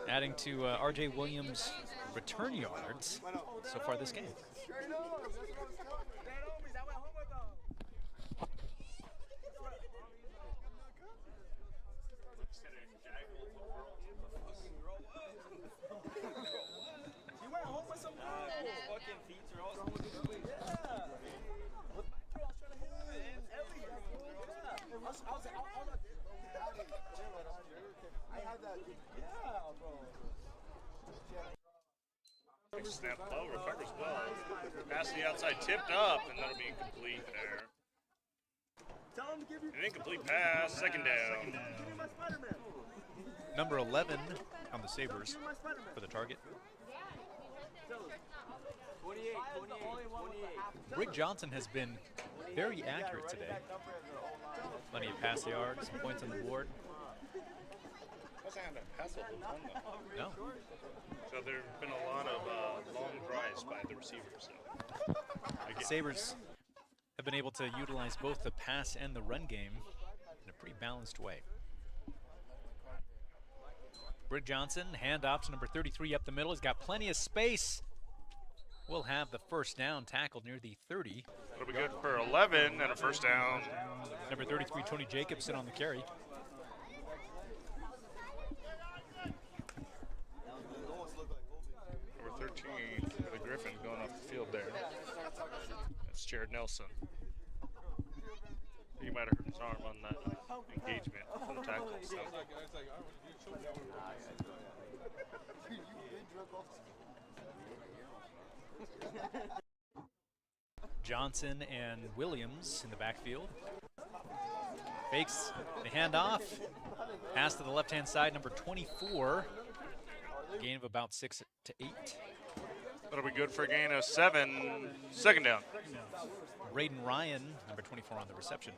Adding to RJ Williams' return yards so far this game. Snap low, recovers well. Pass to the outside, tipped up, and that'll be incomplete there. An incomplete pass, 2nd down. Number 11 on the Sabres for the target. Rick Johnson has been very accurate today. Plenty of pass yards, some points on the board. Wasn't having a pass the whole time, though. No. So there have been a lot of long drives by the receivers. So. The Sabres have been able to utilize both the pass and the run game in a pretty balanced way. Brick Johnson, handoff to number 33 up the middle. He's got plenty of space. We'll have the 1st down tackled near the 30. It'll be good for 11 and a 1st down. Number 33, Tony Jacobson on the carry. Number 13 for the Griffin going off the field there. That's Jared Nelson. He might have hurt his arm on that engagement for the tackle. So. Johnson and Williams in the backfield. Fakes the handoff. Pass to the left-hand side, number 24. Gain of about 6 to 8. That'll be good for a gain of 7. 2nd down. Raiden Ryan, number 24 on the reception.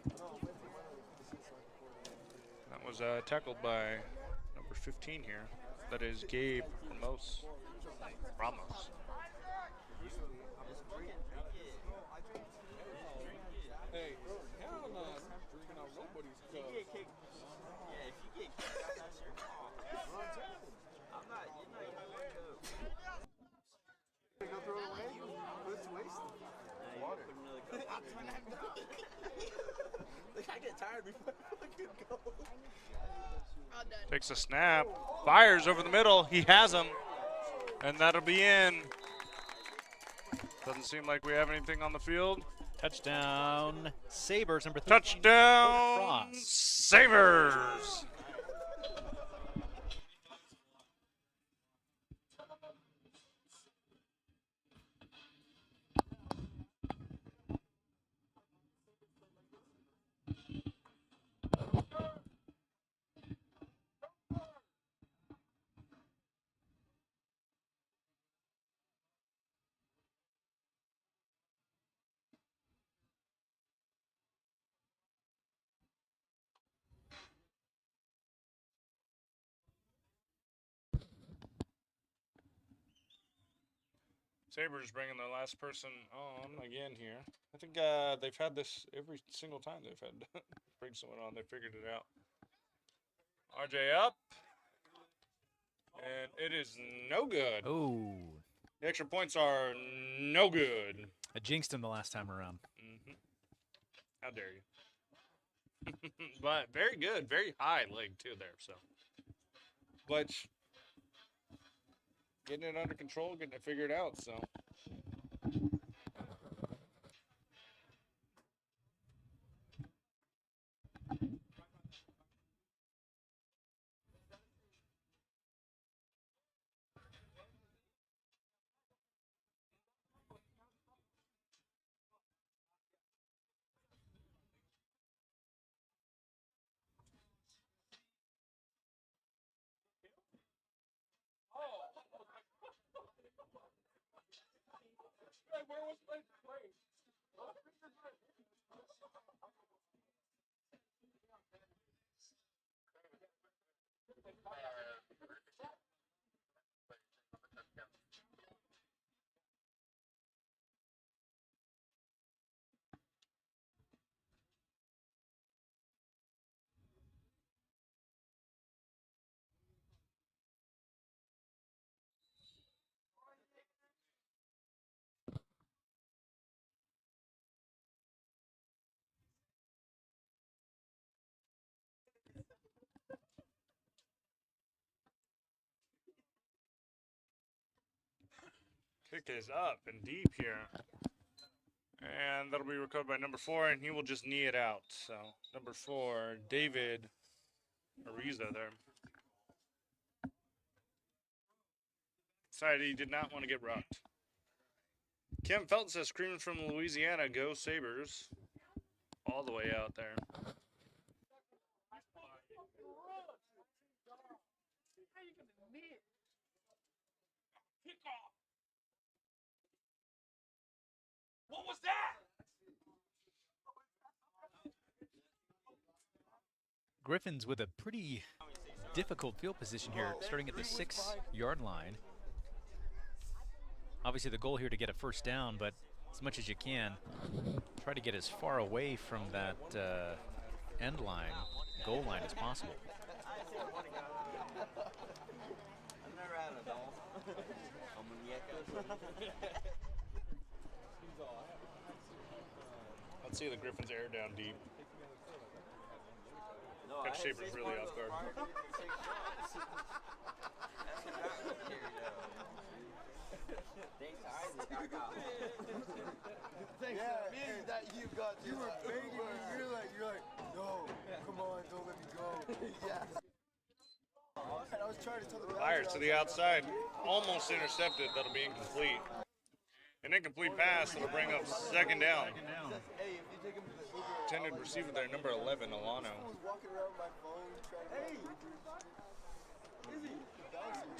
That was tackled by number 15 here. That is Gabe Ramos. Hey, hell no, I'm not drinking out nobody's cup. Yeah, if you get kicked, that's your fault. I'm not, you're not even go throw it away? It's wasted. Water. I get tired before I fucking go. Takes a snap. Fires over the middle. He has him. And that'll be in. Doesn't seem like we have anything on the field. Touchdown, Sabres, number 13. Touchdown, Sabres. Sabres bringing their last person on again here. I think they've had this every single time they've had to bring someone on. They figured it out. RJ up. And it is no good. Oh, The extra points are no good. I jinxed him the last time around. How dare you? But very good. Very high leg, too, there. So, but getting it under control, getting it figured out. So, kick is up and deep here. And that'll be recovered by number 4, and he will just knee it out. So, number 4, David Ariza there. Decided he did not want to get rocked. Kim Felton says, screaming from Louisiana, go Sabres. All the way out there. What was that? Griffins with a pretty difficult field position here, starting at the 6-yard line. Obviously the goal here to get a first down, but as much as you can, try to get as far away from that end line, goal line as possible. I've never had a doll. Let's see the Griffins air down deep. No, Catch Sabres really off guard. You were begging me. You're like, no, come on, don't let me go. Yeah. And I was trying to tell the Fires to the outside, almost intercepted. That'll be incomplete. An incomplete pass that'll bring up second down. Hey, if you take him to the Uber, Intended receiver there, number 11, Alano. I was walking around with my phone trying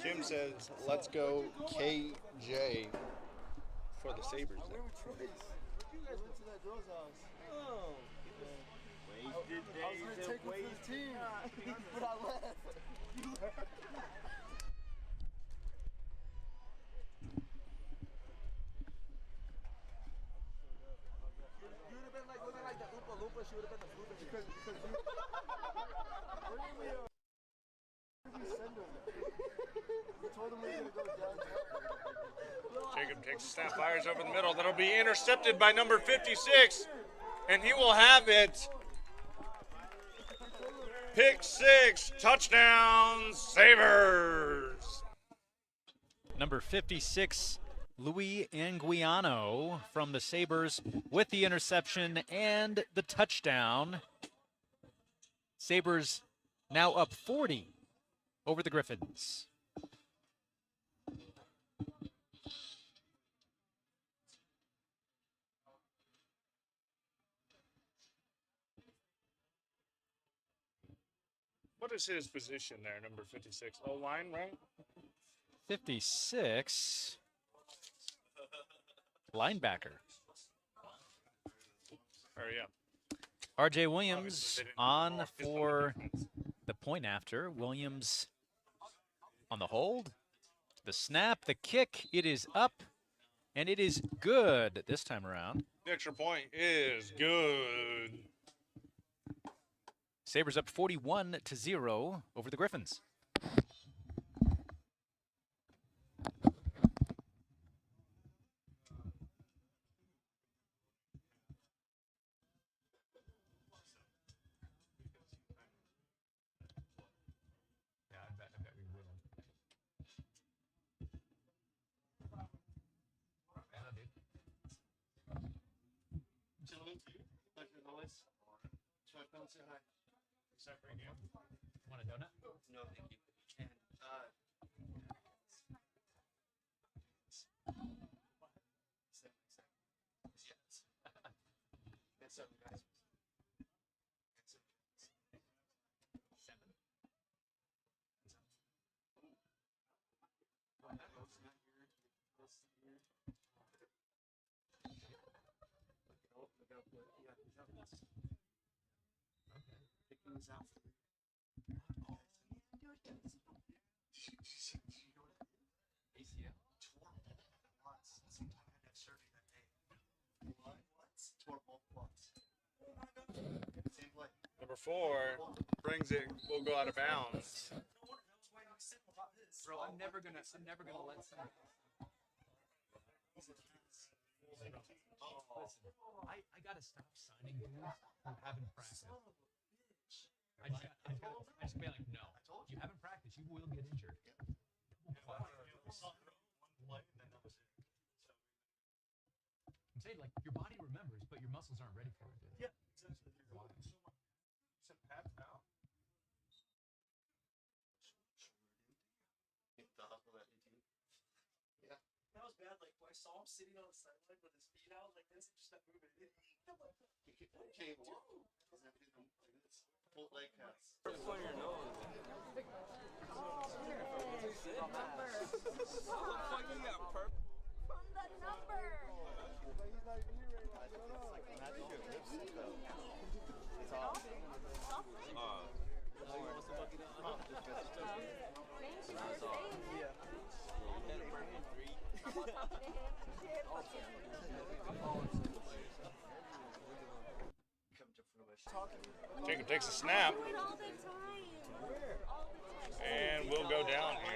to. Jim says, let's go KJ for the Sabres. I went with Trace. You guys went to that girl's house. Oh. I was going to take him for the team, but I left. You would have been like looking like the Oompa Loompa. She would have been the Loompa because you. Where did we send him? We told him we were going to go downtown. Jacob takes a snap, fires over the middle. That'll be intercepted by number 56, and he will have it. Pick 6, touchdown, Sabres. Number 56, Louis Anguiano from the Sabres with the interception and the touchdown. Sabres now up 40 over the Griffins. What is his position there, number 56? O-line, right? 56, linebacker. Or, yeah. RJ Williams on for the point after. Williams on the hold. The snap, the kick, it is up And it is good this time around. The extra point is good. Sabres up 41-0 over the Griffins. Want a donut? No, thank you. And seven guys. Things out. ACL. Sometime I had surgery that day. What? Tore both quads. Same play. Number 4 brings it. Will go out of bounds. Bro, I'm never gonna let someone. Listen, I gotta stop signing dudes who haven't practiced. I just be like, no. You haven't practiced, you will get injured. I'm saying, like, your body remembers, but your muscles aren't ready for it. Dude. Yeah, exactly. Yeah. That was bad. Like, when I saw him sitting on the sideline with his feet out like this, just not moving. Can't walk. Like this. Full leg cast. Jacob takes a snap. And we'll go down here.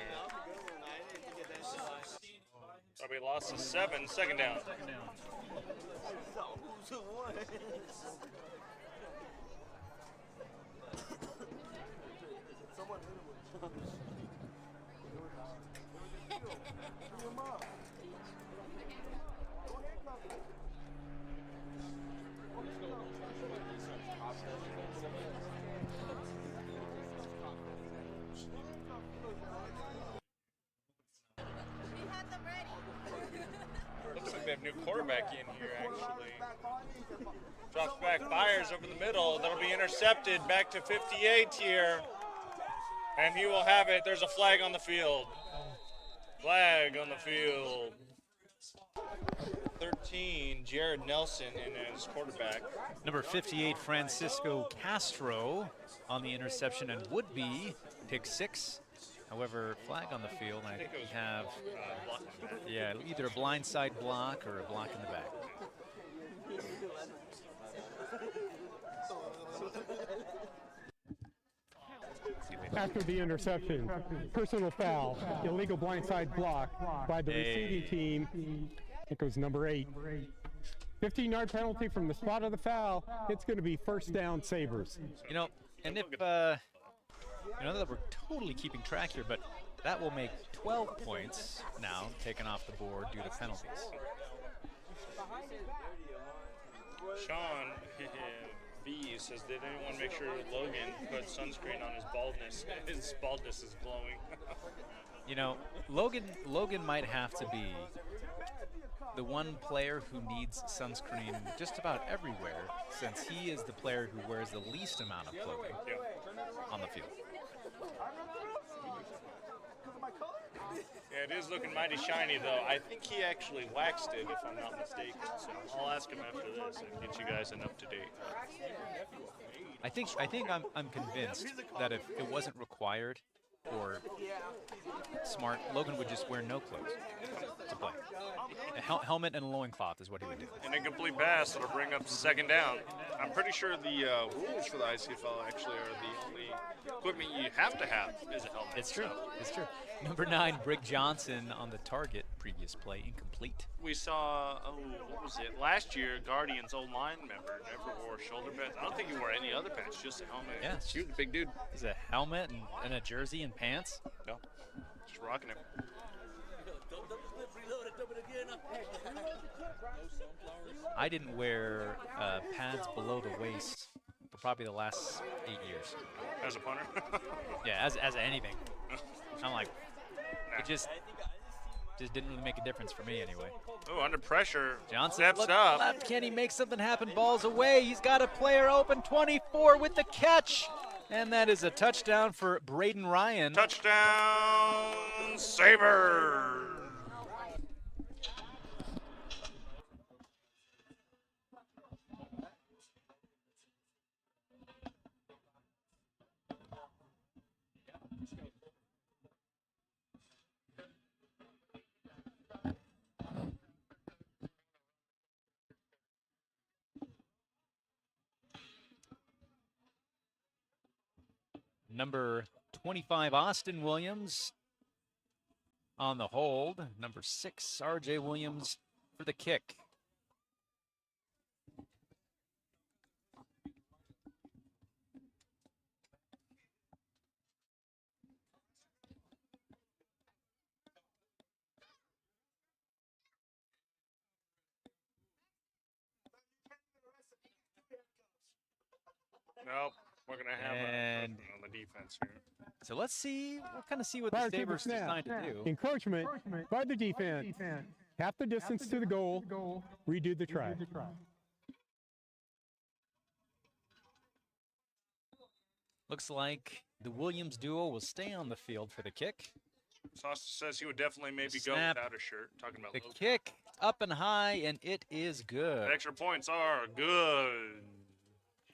So we lost to 7, second down. Looks like they have new quarterback in here, actually. Drops back, fires over the middle. That'll be intercepted back to 58 here. And he will have it. There's a flag on the field. Flag on the field. 13, Jared Nelson in as quarterback. Number 58, Francisco Castro on the interception and would be pick 6. However, flag on the field, and I think we have either a blindside block or a block in the back. After the interception, personal foul, illegal blindside block by the receiving team. It goes number 8. 15-yard penalty from the spot of the foul. It's going to be first down Sabres. You know, and if, that we're totally keeping track here, but that will make 12 points now taken off the board due to penalties. Sean B says, did anyone make sure Logan put sunscreen on his baldness? His baldness is glowing. You know, Logan might have to be the one player who needs sunscreen just about everywhere, since he is the player who wears the least amount of clothing on the field. Yeah, it is looking mighty shiny, though. I think he actually waxed it, if I'm not mistaken. So I'll ask him after this and get you guys an up-to-date. I think I'm convinced that if it wasn't required, or smart, Logan would just wear no clothes to play. A helmet and a loincloth is what he would do. An incomplete pass that'll bring up second down. I'm pretty sure the rules for the ICFL actually are the only equipment you have to have is a helmet. It's true. So It's true. Number 9, Brig Johnson on the target. Previous play incomplete. we saw, what was it? Last year, Guardian's old line member never wore shoulder pads. I don't think he wore any other pads, just a helmet. Yeah. He was a big dude. He's a helmet and a jersey and pants. No, just rocking it. I didn't wear pads below the waist for probably the last 8 years. As a punter. Yeah, as anything. I'm like, it just didn't really make a difference for me anyway. Oh, under pressure. Johnson steps look up. left. Can he make something happen? Ball's away. He's got a player open. 24 with the catch. And that is a touchdown for Braden Ryan. Touchdown, Sabres. Number 25, Austin Williams on the hold. Number 6, RJ Williams for the kick. Nope, we're going to have And on the defense here. so let's see, we'll kind of see what Prior the to the Sabres snap. designed to do. Encroachment by the defense. Half the distance to the goal. Redo the try. Looks like the Williams duo will stay on the field for the kick. Sauce says he would definitely maybe go Snap. without a shirt. Talking about The Logan. kick up and high, and it is good. The extra points are good.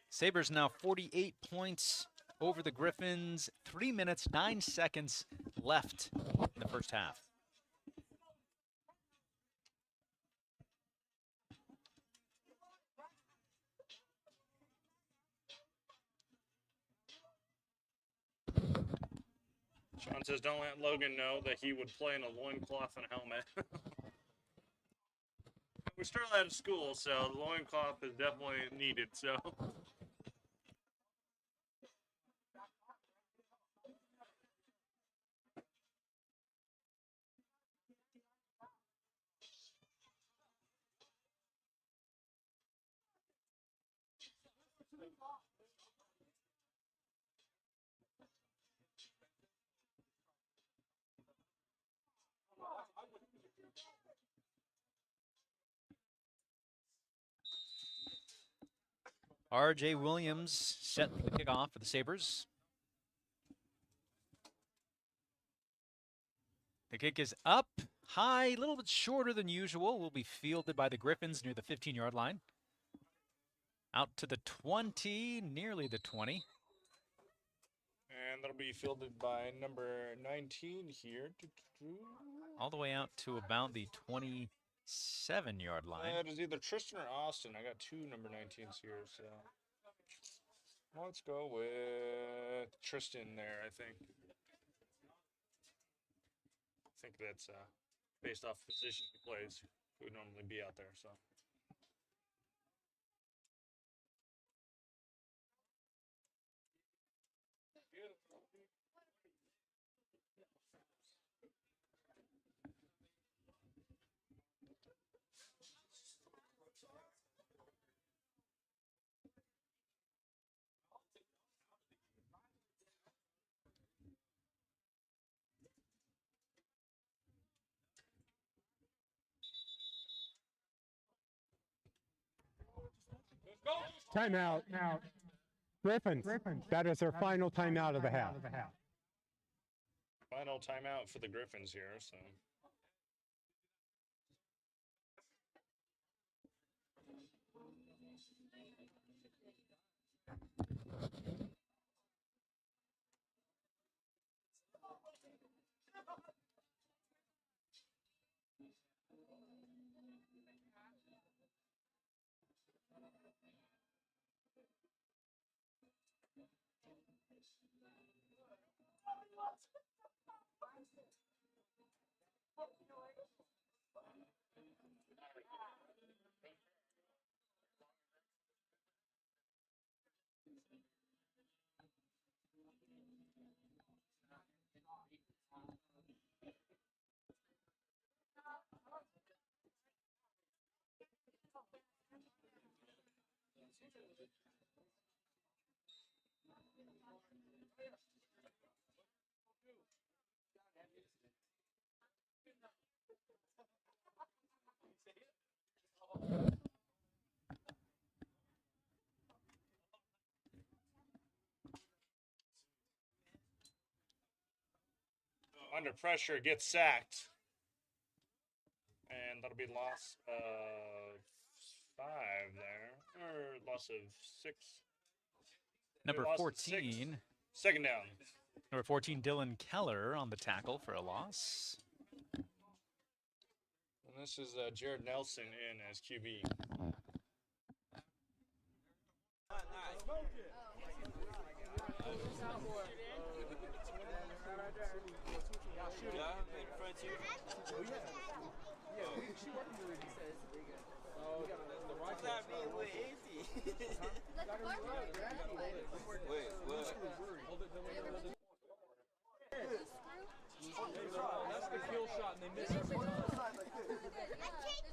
Sabres now 48 points over the Griffins. 3 minutes, 9 seconds left in the first half. Sean says, don't let Logan know that he would play in a loincloth and helmet. We're still out of school, so the loincloth is definitely needed, so. RJ Williams set for the kickoff for the Sabres. The kick is up, high, a little bit shorter than usual. Will be fielded by the Griffins near the 15-yard line. Out to the 20, nearly the 20. And that'll be fielded by number 19 here. All the way out to about the 27-yard line. It is either Tristan or Austin. I got two number 19s here, so. Let's go with Tristan there, I think. I think that's based off the position he plays. He would normally be out there, so. Timeout. Griffins. That is our final timeout of the half. Final timeout for the Griffins here, so. Under pressure, gets sacked. And that'll be loss of 5 there. Or loss of 6. Number Loss of 14. 6. Second down. Number 14, Dylan Keller on the tackle for a loss. And this is Jared Nelson in as QB.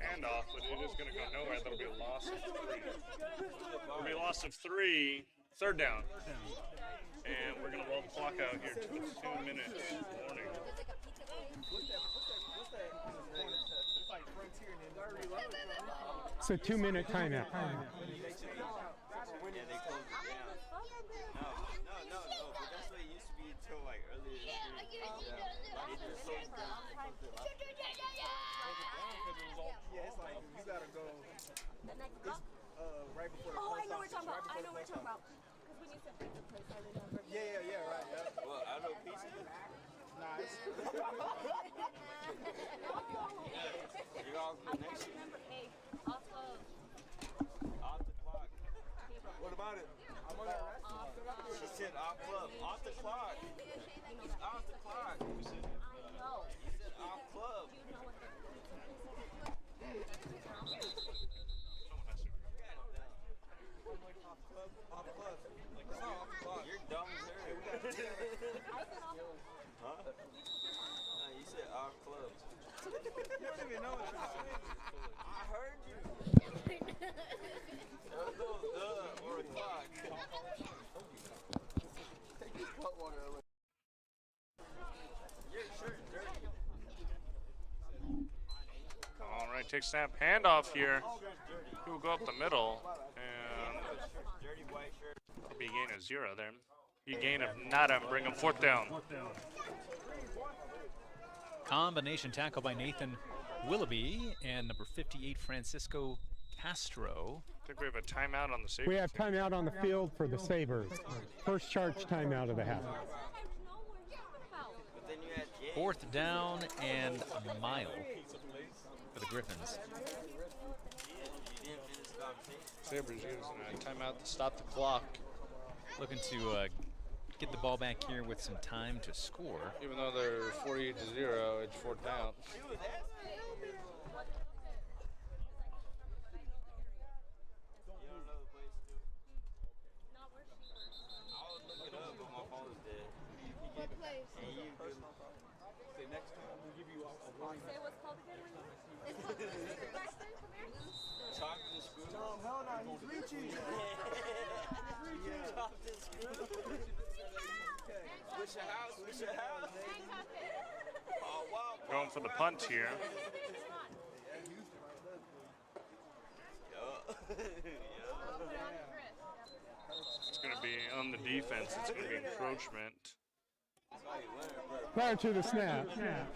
Handoff, but it is going to go nowhere. That'll be a loss of 3. It'll be a loss of 3. Third down. And we're going to roll the clock out here to 2 minutes warning. It's a 2-minute timeout. Oh, I know what you're talking about. I know what you're talking about. Because when you said pizza place, I remember. Yeah, right. Yeah. Well, I know pizza. Nice. You all I can't remember. Hey, off off the clock. What about it? I'm on that rest. She said off club. Off the clock. It's off the clock. I know. You said off club. Do you know what the pizza place is? Off club. It's not off the clock. You're dumb as hell. I said off. Huh? No, you said off club. You don't even know what you're saying. I heard you. Or a clock. Take this butt water away. Your shirt dirty. All right, take snap. Handoff here. He will go up the middle. And Dirty white shirt. that'll be a gain of 0 there. Be a gain of nada. Bring him 4th down. Combination tackle by Nathan Willoughby and number 58, Francisco Castro. I think we have a timeout on the Sabres. We have timeout on the field for the Sabres. First charge timeout of the half. I know what you're talking about. But then you had Jay. 4th down and a mile for the Griffins. You didn't finish the conversation. Sabres using a timeout to stop the clock. Looking to get the ball back here with some time to score. Even though they're 48 to 0, it's 4th down. You don't know the place to. Not where she works. I was looking up, but my phone was dead. What place? And you good. Say next time we'll give you a warning. Say what's called again when you it's called the Mr. Baxter. Come here. Chocolate screw. Hell no, he's reaching. Chocolate screw. Wish a house, wish a house. Oh, wow. Going for the punt here. It's going to be on the defense. It's going to be encroachment. Prior to the snap,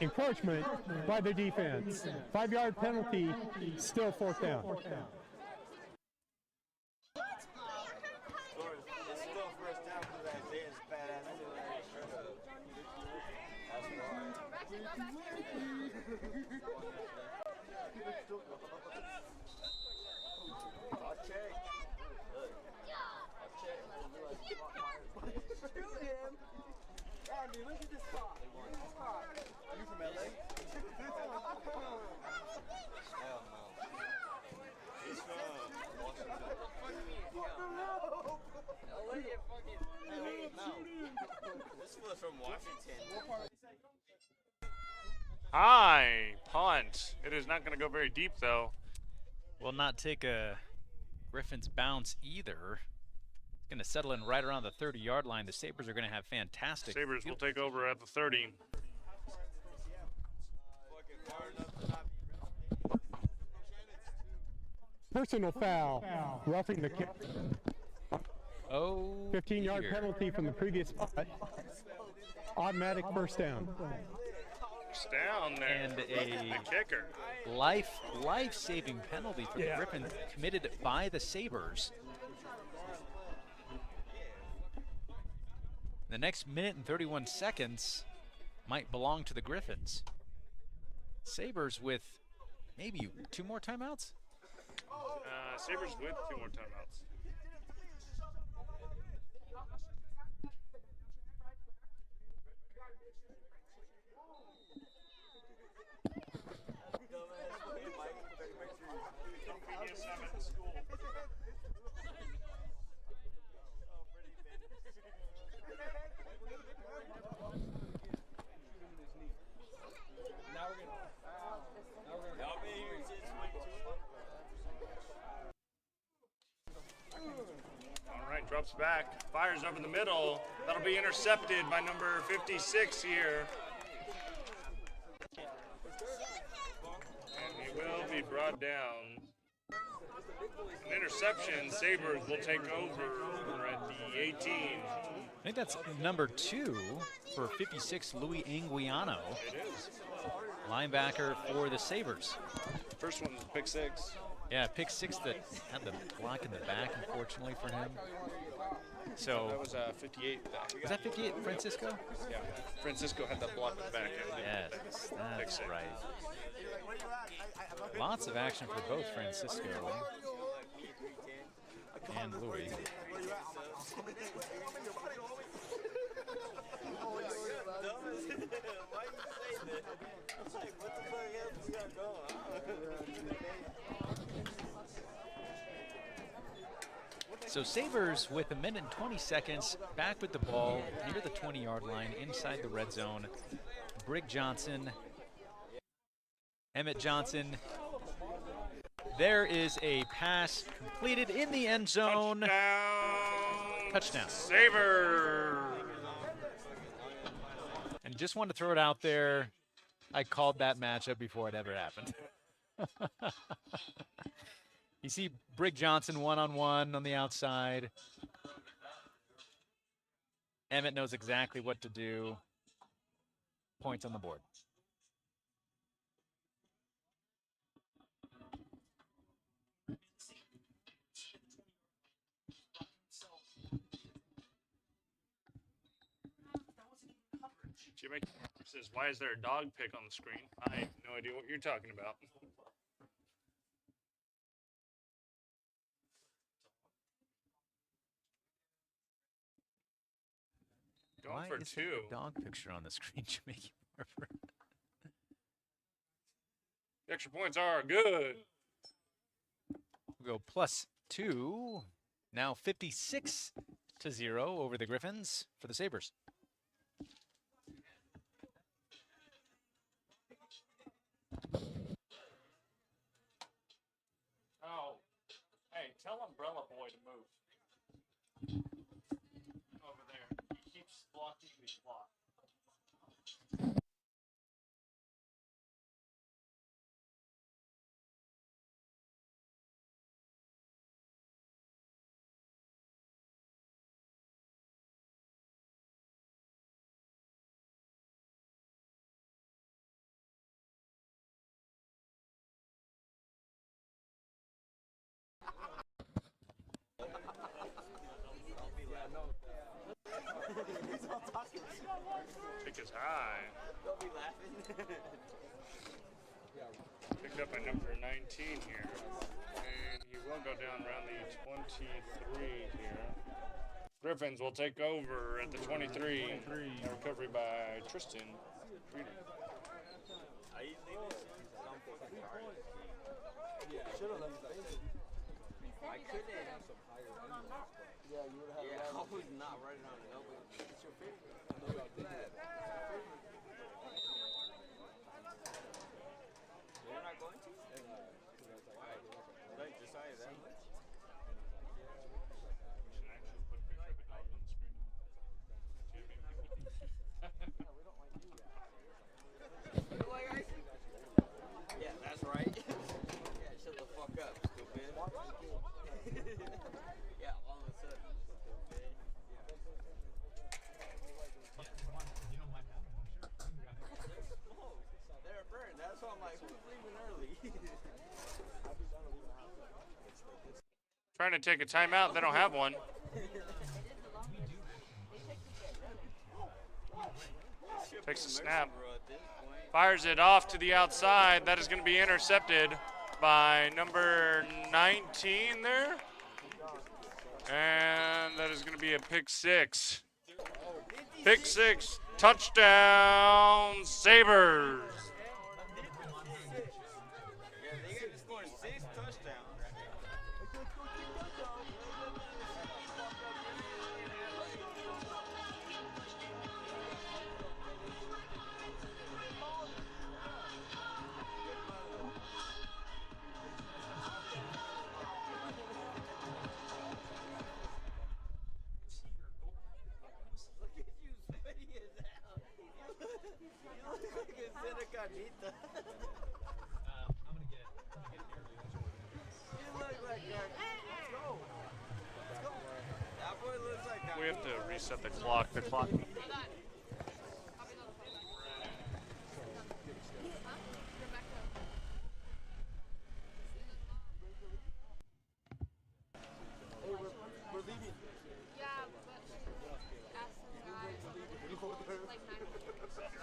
encroachment by the defense. 5-yard penalty, still 4th down. It's still first down because that Isaiah's badass still had his shirt up. That's I'll check. Shoot him. Andy, look at this car. This car. Are you from LA? Hell no. He's from Washington. No. This was from Washington. High punt. It is not going to go very deep, though. Will not take a Griffins bounce either. It's going to settle in right around the 30-yard line. The Sabres are going to have fantastic. Sabres will take over at the 30. Personal foul, roughing the kick. Oh, 15-yard dear. penalty from the previous spot. Automatic first down. First down there. And the kicker. life-saving penalty for the Griffins committed by the Sabres. The next minute and 31 seconds might belong to the Griffins. Sabres with maybe 2 more timeouts? Sabres with 2 more timeouts. Drops back, fires over the middle. That'll be intercepted by number 56 here. And he will be brought down. An interception, Sabres will take over at the 18. I think that's number 2 for 56, Louis Anguiano. It is. Linebacker for the Sabres. First one was pick 6. Yeah, pick 6 that had the block in the back, unfortunately for him. So that was 58. Was that 58, Francisco? Yeah, Francisco had that block in the back. Yes, that's right. Lots of action for both Francisco and Louis. So Sabres with 1 minute and 20 seconds back with the ball near the 20-yard line inside the red zone. Brig Johnson, Emmett Johnson. There is a pass completed in the end zone. Touchdown. Sabres. And just wanted to throw it out there. I called that matchup before it ever happened. You see Brig Johnson one-on-one on the outside. Emmett knows exactly what to do. Points on the board. Jimmy says, why is there a dog pic on the screen? I have no idea what you're talking about. Going for 2. A dog picture on the screen, Jimmy. The extra points are good. We'll go +2. Now 56-0 over the Griffins for the Sabres. Oh, hey, tell Umbrella Boy to move. Over there. He keeps blocking the block. Pick is high. Don't be laughing. Picked up by number 19 here. And he will go down around the 23 here. Griffins will take over at the 23. A recovery by Tristan. I couldn't. Yeah, you would have. Yeah, I was not right on the elbow. It's your favorite. You're not going to? Why? Did I decide that? Yeah, that's right. Yeah, shut the fuck up, stupid. Yeah, all of a sudden, stupid. They're burned. That's why I'm like, who's leaving early? Trying to take a timeout. They don't have one. Takes a snap. Fires it off to the outside. That is going to be intercepted by number 19 there. And that is going to be a pick six. Pick six. Touchdown, Sabres. Yeah, they got to score 6 touchdowns. Look at you, sweaty as hell. You look like a Senecanita. You look like a... Let's go. Let's go. That boy looks like a... We have to reset the clock. The clock. We're leaving. Yeah, but ask some guys like 9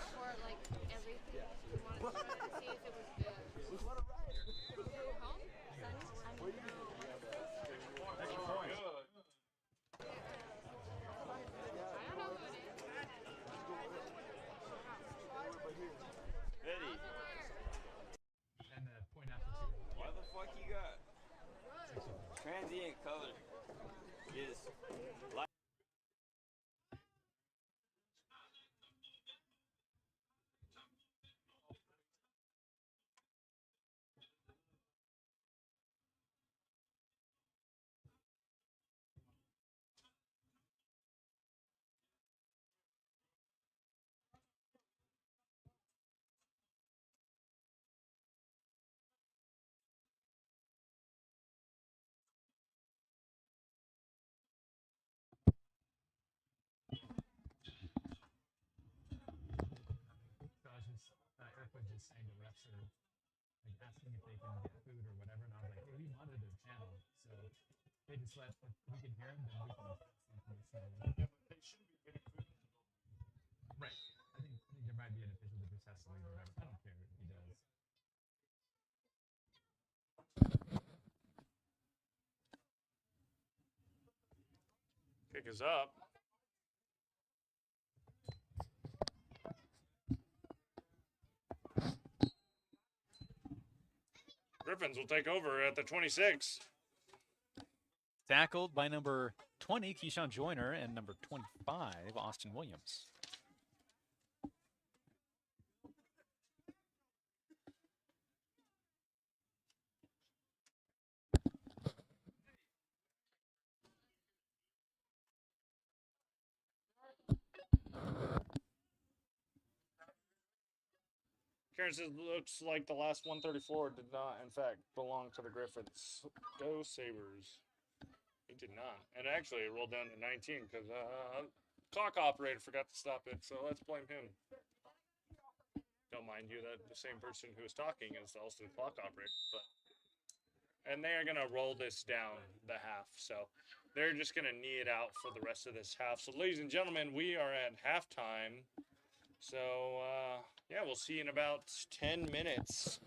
for like everything. We wanted to try to see if it was good. What a ride. Home? I don't know who it is. Eddie. Why the fuck you got transient color? Is light. Just saying the refs are like asking if they can get food or whatever, and I was like, hey, we monitor the channel, so they just let if we can hear them, then we can. They shouldn't be getting food. Right. I think there might be an official that just has to leave or whatever. I don't care if he does. Kick is up. Griffins will take over at the 26. Tackled by number 20, Keyshawn Joyner, and number 25, Austin Williams. Karen says, looks like the last 134 did not, in fact, belong to the Griffins. Go Sabres. He did not. And actually, it rolled down to 19 because clock operator forgot to stop it, so let's blame him. Don't mind you that the same person who was talking is also the clock operator. And they are going to roll this down the half, so they're just going to knee it out for the rest of this half. So, ladies and gentlemen, we are at halftime. So, yeah, we'll see you in about 10 minutes.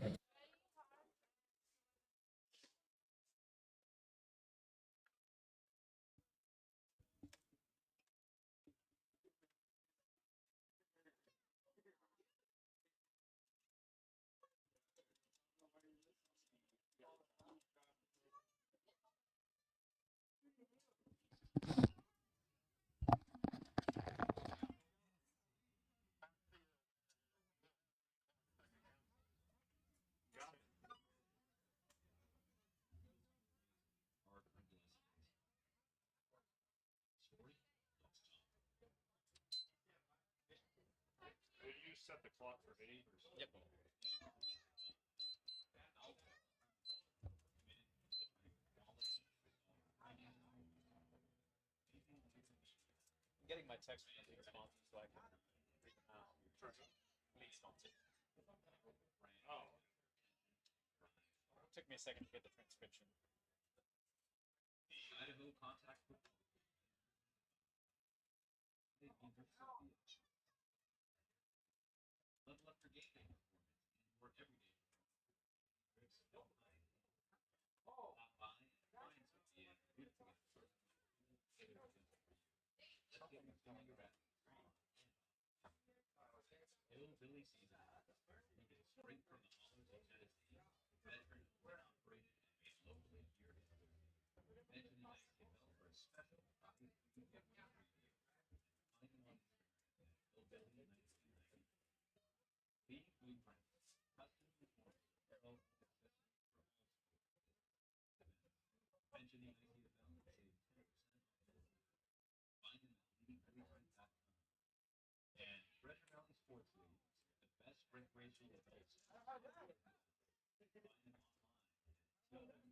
set the clock for 8 or so. Yep. I'm getting my text from the league sponsor so I can read them out. League sponsor. Oh. It took me a second to get the transcription. Idaho contact football. Level up your game day performance and your everyday performance. Stop by and find some of the beautiful let's get things going around. Hillbilly season. You get straight from the hollows of Tennessee. Veteran operated and made locally here in mention the ICFL for a special copy you get one for you. Find them on Instagram at Hillbilly 1990. League Blueprint. Custom uniforms, apparel, and accessories for all sports. Mention the ICFL and save 10% off. Find them at leagueblueprint.com. And Treasure Valley Sports League, the best recreational adults. Find them online at TWFL.fun.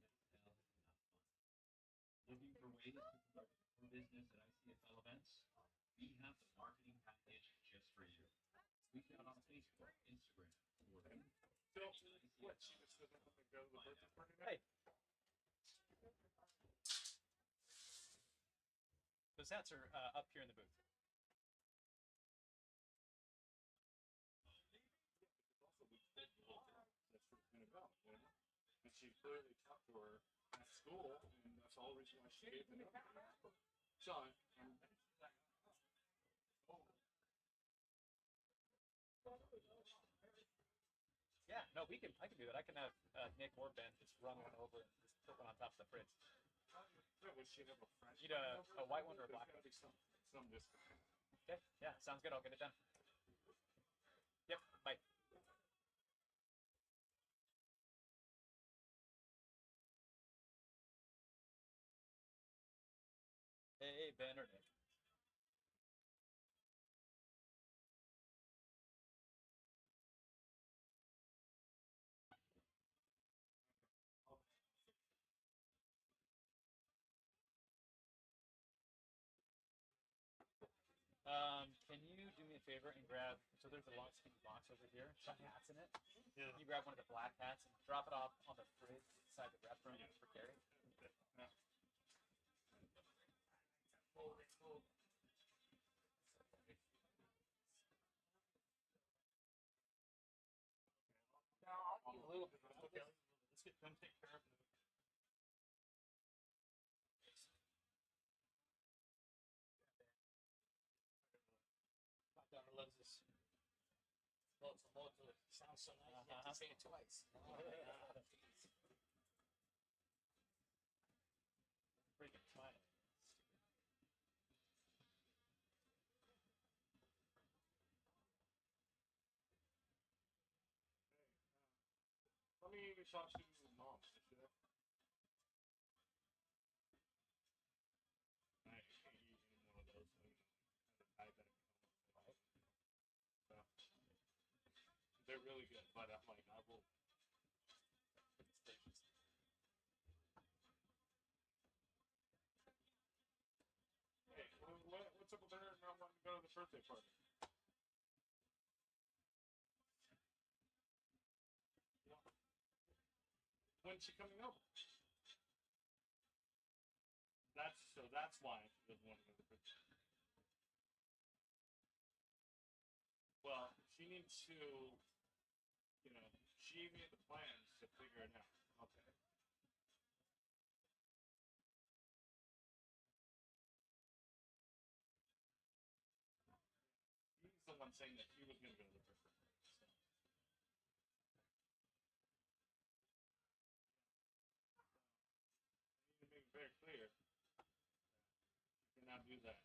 Looking for ways to promote your business at ICFL events? We have the marketing package just for you. Reach out on Facebook, Instagram, or Phil, what? She just doesn't want to go to the birthday party now? Hey. Those hats are up here in the booth. Also, we that's where it's going to go, you know? And she clearly talked to her at school, and that's the whole reason why she gave it up. So, Yeah, no, I can do that. I can have Nick or Ben just run one over and just put one on top of the fridge. would she have a friend? Need a white one or a black one? There's gotta be some discount. Okay, yeah, sounds good. I'll get it done. Yep, bye. Hey, Ben or Nick. Can you do me a favor and grab, so there's a long skinny box over here, some hats in it. Yeah. Can you grab one of the black hats and drop it off on the fridge inside the rep room for Gary? Yeah. I'll eat a little bit. Okay, let's get them take care of it. My daughter loves this. Loves it. Sounds so nice. You have to say it twice. Freaking fine. Let me talk to mom. Should I can't eat any more of those. I bet. So, they're really good, but I'm like, I will. Hey, what's up with her not wanting to go to the birthday party? When's she coming over? That's why she doesn't want to go to the birthday party. Well, she needs to, she made the plans to figure it out. Okay. He's the one saying that he was going to go to the birthday party. So. I need to make it very clear that you cannot do that.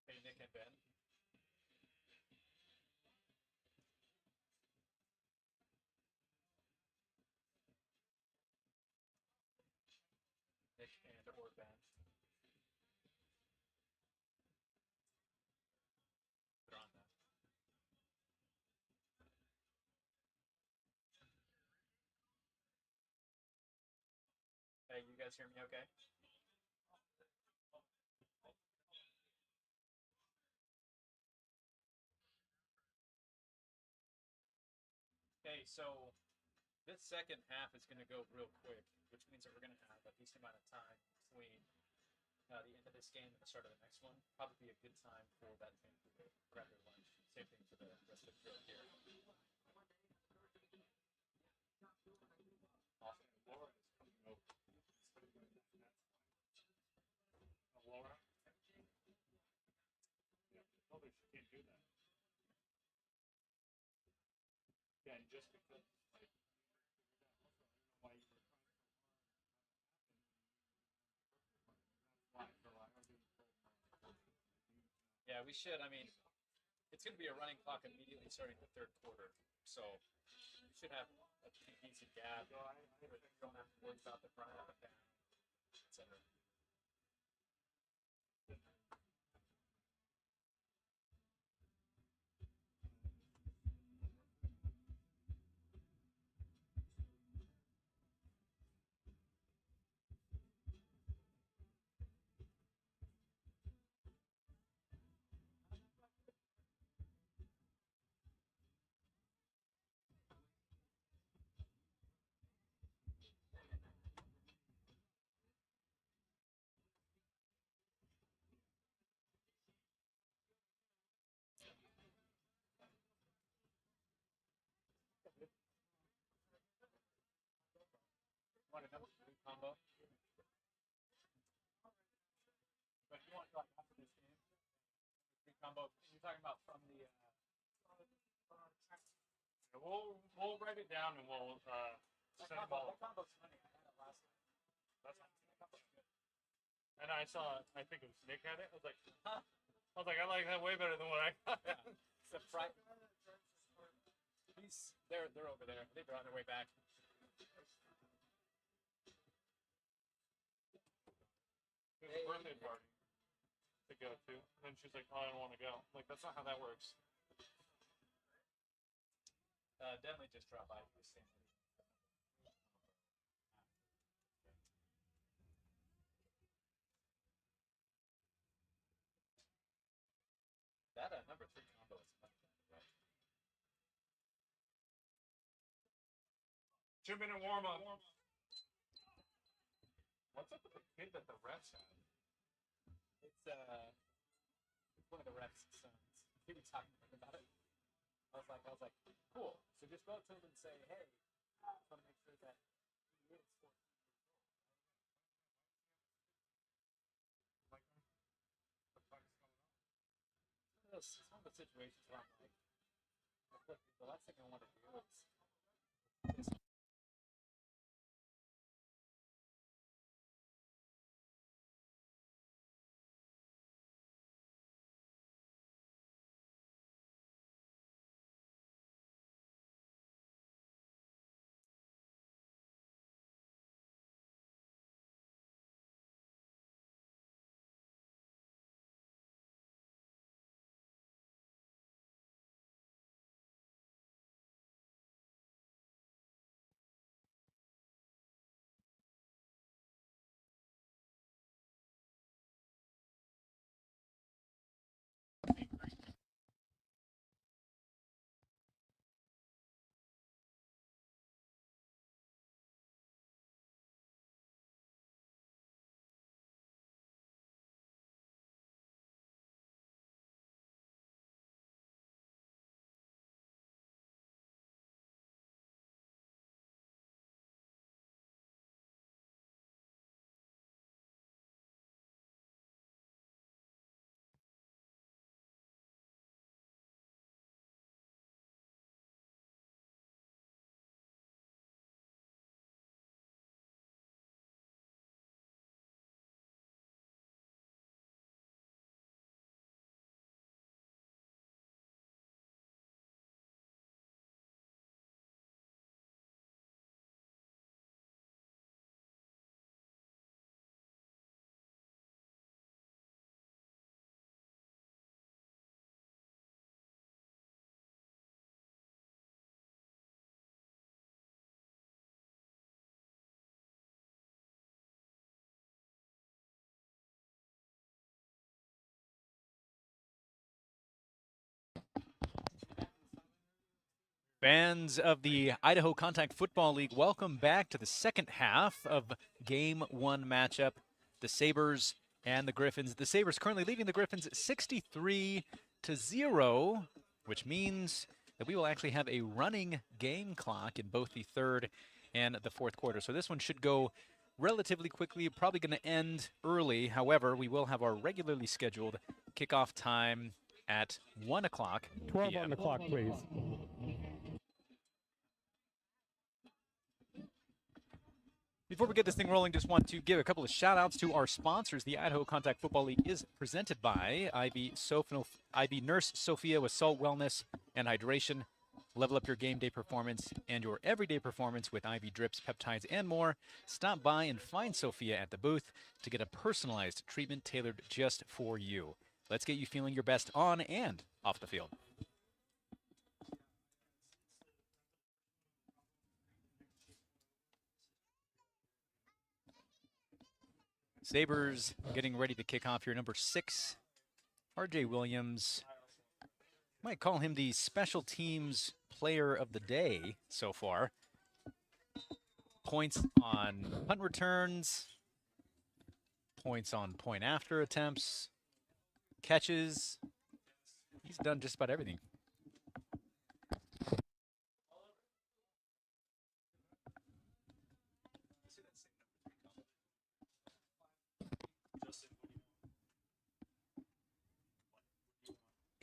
Hey, Nick, Nick and Ben. Nick and or Ben. They're on that. Hey, you guys hear me okay? Okay, so this second half is going to go real quick, which means that we're going to have a decent amount of time between the end of this game and the start of the next one. Probably be a good time for that team to grab their lunch. Same thing for the rest of the field here. Awesome. Laura is coming over. Laura? Yeah, told her she can't do that. Yeah, and just because, like, why you were trying so hard. Yeah, we should. I mean, it's going to be a running clock immediately starting the third quarter. So we should have a pretty decent gap. You don't have to worry about the front up and down, etc. Want a number 3 combo? But you want like after this game, 3 combo. You're talking about from the. Yeah, we'll write it down and we'll send them all. That combo's funny. I had it last night. That's and I saw, I think it was Nick had it. I was like, huh? I was like, I like that way better than what I got. Yeah. Except Friday. They're over there. I think they're on their way back. It was a birthday party to go to. And then she's like, oh, I don't want to go. I'm like, that's not how that works. Denley just dropped by. He was saying that number 3 combo is fun. Right? 2-minute warm up. What's up with the kid that the refs had? It's one of the refs' sons. He was talking to me about it. I was like, cool. So just go up to him and say, hey, I just want to make sure that he is 14 years old. Like, what the fuck is going on? It's one of the situations where I'm like, look, the last thing I want to do is Fans of the Idaho Contact Football League, welcome back to the second half of Game 1 matchup, the Sabres and the Griffins. The Sabres currently leading the Griffins 63-0, which means that we will actually have a running game clock in both the third and the fourth quarter. So this one should go relatively quickly, probably going to end early. However, we will have our regularly scheduled kickoff time at 1 o'clock 12 p.m. on the clock, please. Before we get this thing rolling, just want to give a couple of shout-outs to our sponsors. The Idaho Contact Football League is presented by IV Nurse Sophia with Salt Wellness and Hydration. Level up your game day performance and your everyday performance with IV drips, peptides, and more. Stop by and find Sophia at the booth to get a personalized treatment tailored just for you. Let's get you feeling your best on and off the field. Sabres getting ready to kick off here. Number 6, RJ Williams. Might call him the special teams player of the day so far. Points on punt returns, points on point after attempts, catches. He's done just about everything.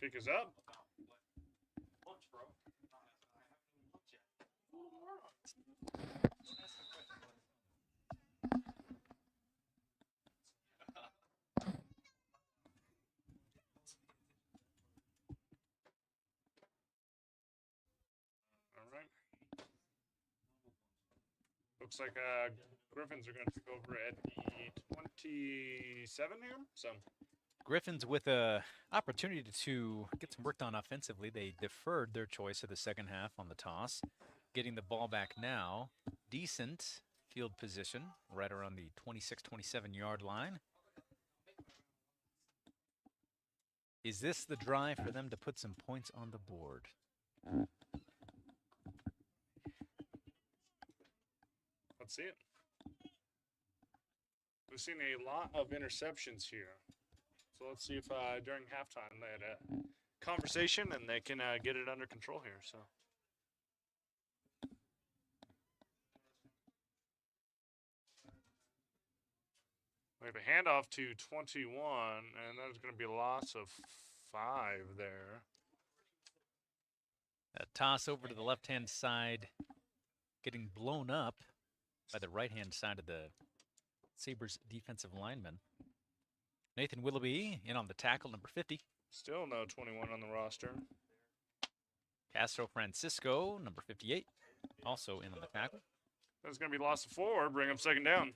Kick is up. All right. Looks like Griffins are going to take over at the 27 here. So Griffins with a opportunity to get some work done offensively. They deferred their choice of the second half on the toss. Getting the ball back now. Decent field position right around the 26-27 yard line. Is this the drive for them to put some points on the board? let's see it. We've seen a lot of interceptions here. So let's see if during halftime they had a conversation and they can get it under control here. So we have a handoff to 21, and there's going to be a loss of 5 there. A toss over to the left-hand side, getting blown up by the right-hand side of the Sabres defensive lineman. Nathan Willoughby in on the tackle, number 50. Still no 21 on the roster. Castro Francisco, number 58, also in on the tackle. There's going to be loss of 4, bring up second down.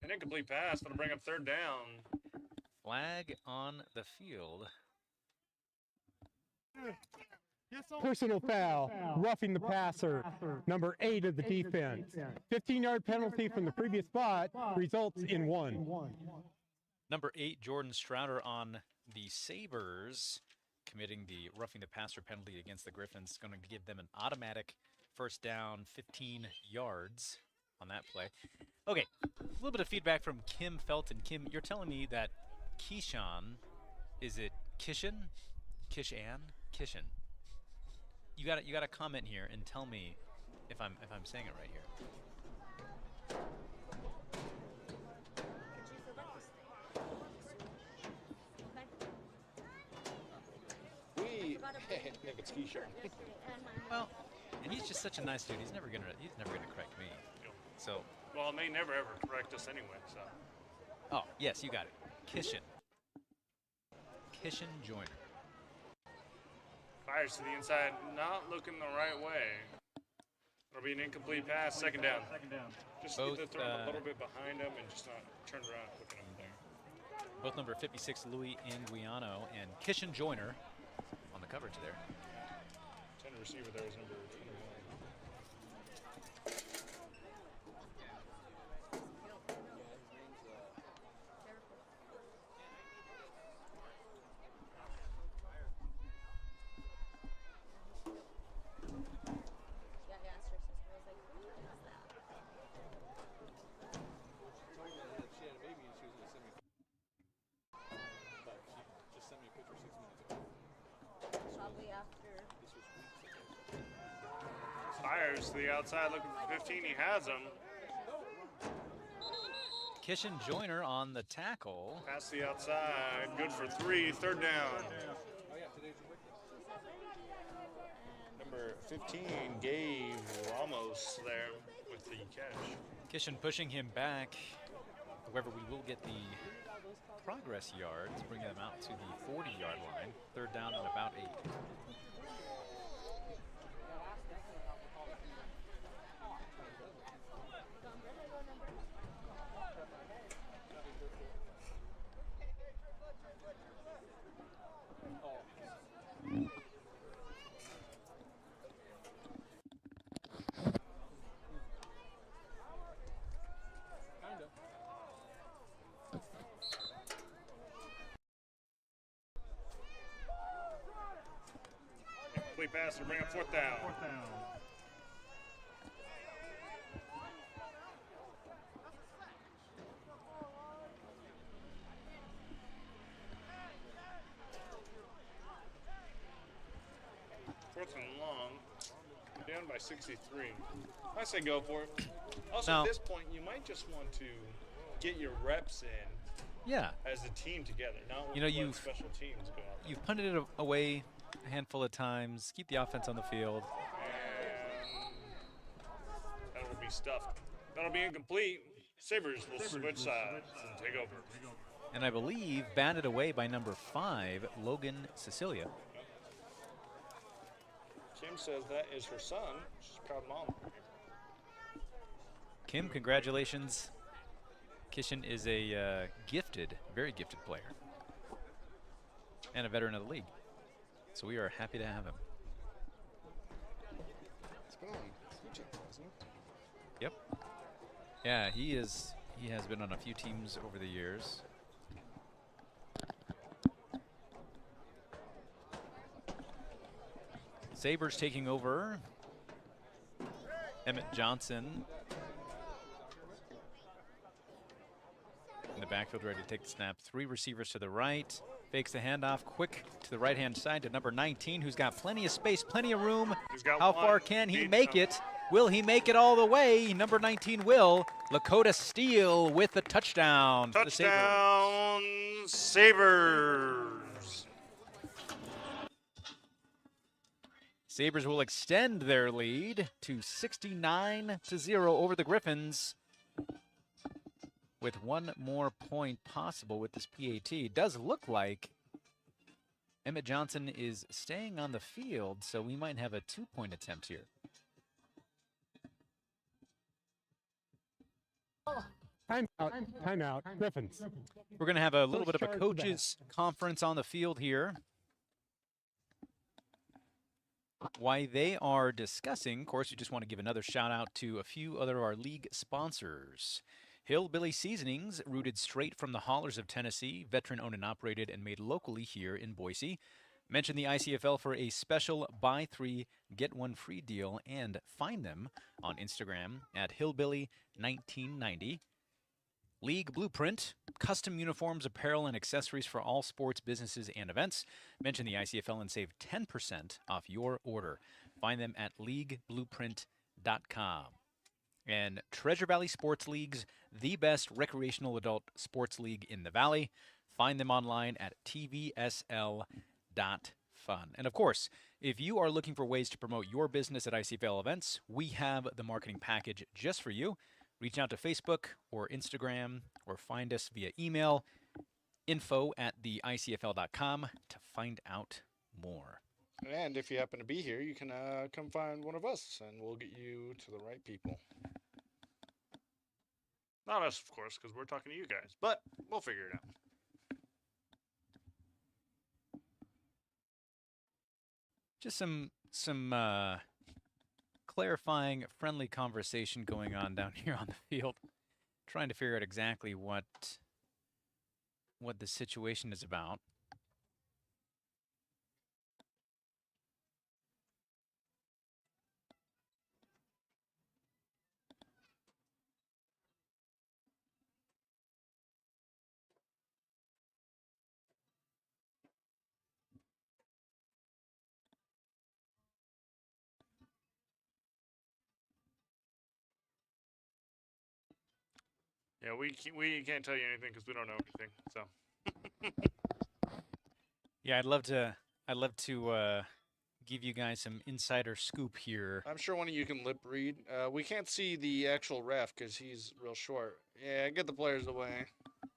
An incomplete pass, but to bring up third down. Flag on the field. Personal foul, roughing the passer, number 8 of the defense. 15-yard penalty from the previous spot results in 1. Number 8, Jordan Strouder on the Sabres, committing the roughing the passer penalty against the Griffins. Going to give them an automatic first down, 15 yards on that play. Okay, a little bit of feedback from Kim Felton. Kim, you're telling me that Keyshawn, is it Kishan? Kishan. You got to comment here and tell me if I'm saying it right here. We think it's Keyshawn. Well, and he's just such a nice dude. He's never gonna correct me. So. Well, it may never ever correct us anyway. So. Oh yes, you got it. Kishan Joyner. Fires to the inside, not looking the right way. It'll be an incomplete pass, second down. Just Both, get the throw a little bit behind him and just not turn around looking him there. Both number 56, Louis Anguiano, and Kishan Joyner on the coverage there. 10 receiver there is number 21. Fires to the outside looking for 15. He has him. Kishan Joyner on the tackle. Pass the outside. Good for 3. Third down. Number 15, Gabe Ramos there with the catch. Kishan pushing him back. However, we will get the progress yards, bringing them out to the 40-yard line. Third down and about 8. Incomplete pass to bring up fourth down. Fourth and long. Down by 63. I say go for it. Also, Now, at this point, you might just want to get your reps in yeah, as a team together. Not You know, let you've- special teams go out there. you've punted it away a handful of times. Keep the offense on the field. And that will be stuffed. That'll be incomplete. Sabres will switch sides and take over. And I believe batted away by number 5, Logan Cecilia. Kim says that is her son. She's a proud mom. Kim, congratulations. Kishan is a gifted, very gifted player. And a veteran of the league. So we are happy to have him. It's been on Future, hasn't it? Yep. Yeah, he has been on a few teams over the years. Sabres taking over. Emmett Johnson in the backfield, ready to take the snap. 3 receivers to the right. Fakes the handoff quick to the right-hand side to number 19, who's got plenty of space, plenty of room. He's got How one. far can he Beat make him. it? Will he make it all the way? Number 19 will. Lakota Steele with the touchdown. for the Sabres. Touchdown, Sabres. Sabres will extend their lead to 69-0 over the Griffins, with one more point possible with this PAT. It does look like Emmett Johnson is staying on the field, so we might have a 2-point attempt here. Timeout. Griffins. We're going to have a little bit First of a charge of the coaches conference on the field here. Why they are discussing, of course, we just want to give another shout out to a few other of our league sponsors. Hillbilly Seasonings, rooted straight from the hollers of Tennessee, veteran owned and operated and made locally here in Boise. Mention the ICFL for a special buy 3, get 1 free deal, and find them on Instagram at Hillbilly1990. League Blueprint, custom uniforms, apparel, and accessories for all sports, businesses, and events. Mention the ICFL and save 10% off your order. Find them at leagueblueprint.com. And Treasure Valley Sports Leagues, the best recreational adult sports league in the Valley. Find them online at tvsl.fun. And of course, if you are looking for ways to promote your business at ICFL events, we have the marketing package just for you. Reach out to Facebook or Instagram or find us via email, info@theicfl.com to find out more. And if you happen to be here, you can come find one of us, and we'll get you to the right people. Not us, of course, because we're talking to you guys, but we'll figure it out. Just some clarifying, friendly conversation going on down here on the field, trying to figure out exactly what the situation is about. Yeah, we can't tell you anything because we don't know anything. So. Yeah, I'd love to give you guys some insider scoop here. I'm sure one of you can lip read. We can't see the actual ref because he's real short. Yeah, get the players away.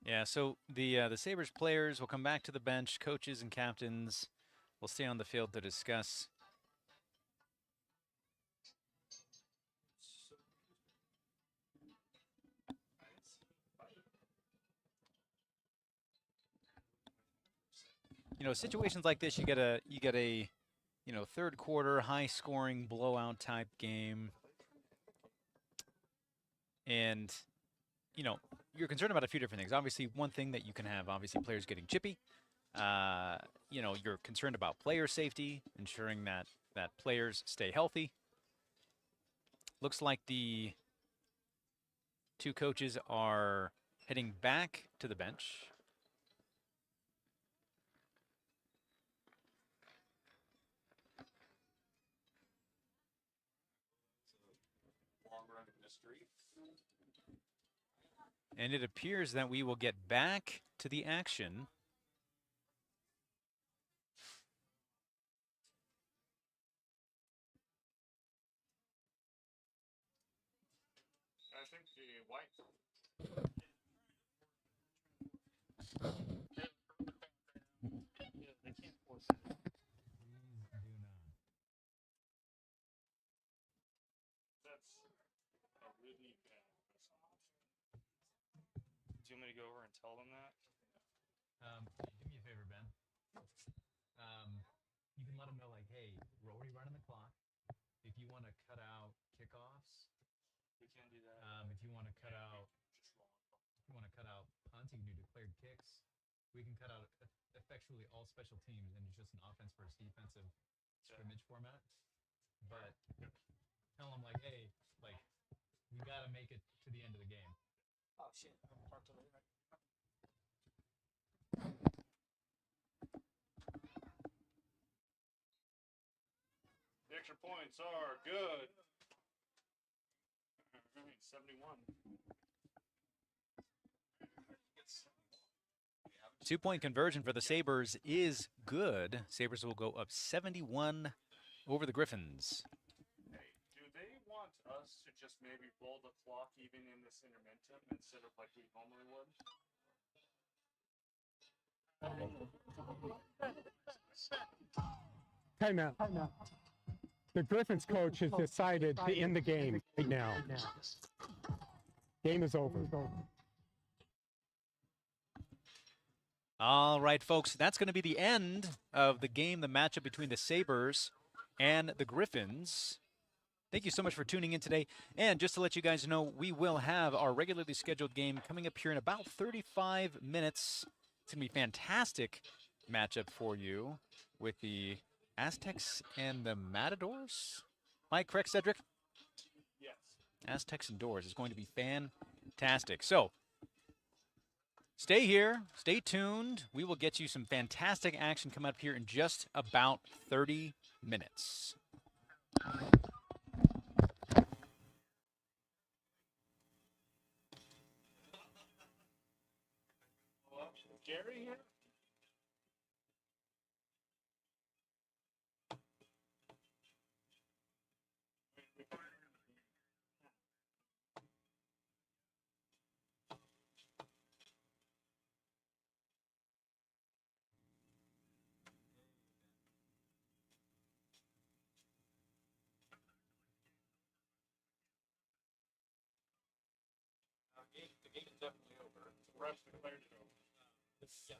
Yeah, so the Sabres players will come back to the bench. Coaches and captains will stay on the field to discuss. You know, situations like this, you get a third quarter high scoring blowout type game, and you're concerned about a few different things. Obviously, one thing that you can have, obviously, players getting chippy. You're concerned about player safety, ensuring that players stay healthy. Looks like the two coaches are heading back to the bench. And it appears that we will get back to the action. I think the white. They can't force it. That's a really bad message. Do you want me to go over and tell them that? Do me a favor, Ben. You can let them know, like, hey, we're already running the clock. If you want to cut out kickoffs, We can do that. if you want to cut out punts, you can do declared kicks. We can cut out effectually all special teams, and it's just an offense versus defensive scrimmage format. But tell them, like, hey, like, we got to make it to the end of the game. Oh shit! I'm parked over there. The extra points are good. 71. 2-point conversion for the Sabres is good. Sabres will go up 71 over the Griffins. Hey, do they want us to just maybe roll the clock even in this intermentum instead of like we normally would? Timeout. The Griffins coach has decided to end the game right now. Game is over. All right, folks, that's going to be the end of the game, the matchup between the Sabres and the Griffins. Thank you so much for tuning in today. And just to let you guys know, we will have our regularly scheduled game coming up here in about 35 minutes. It's going to be a fantastic matchup for you with the Aztecs and the Matadors. Am I correct, Cedric? Yes. Aztecs and Doors is going to be fantastic. So, stay here, stay tuned. We will get you some fantastic action coming up here in just about 30 minutes. Gary here? Game is definitely over. The refs declared it over. Yeah.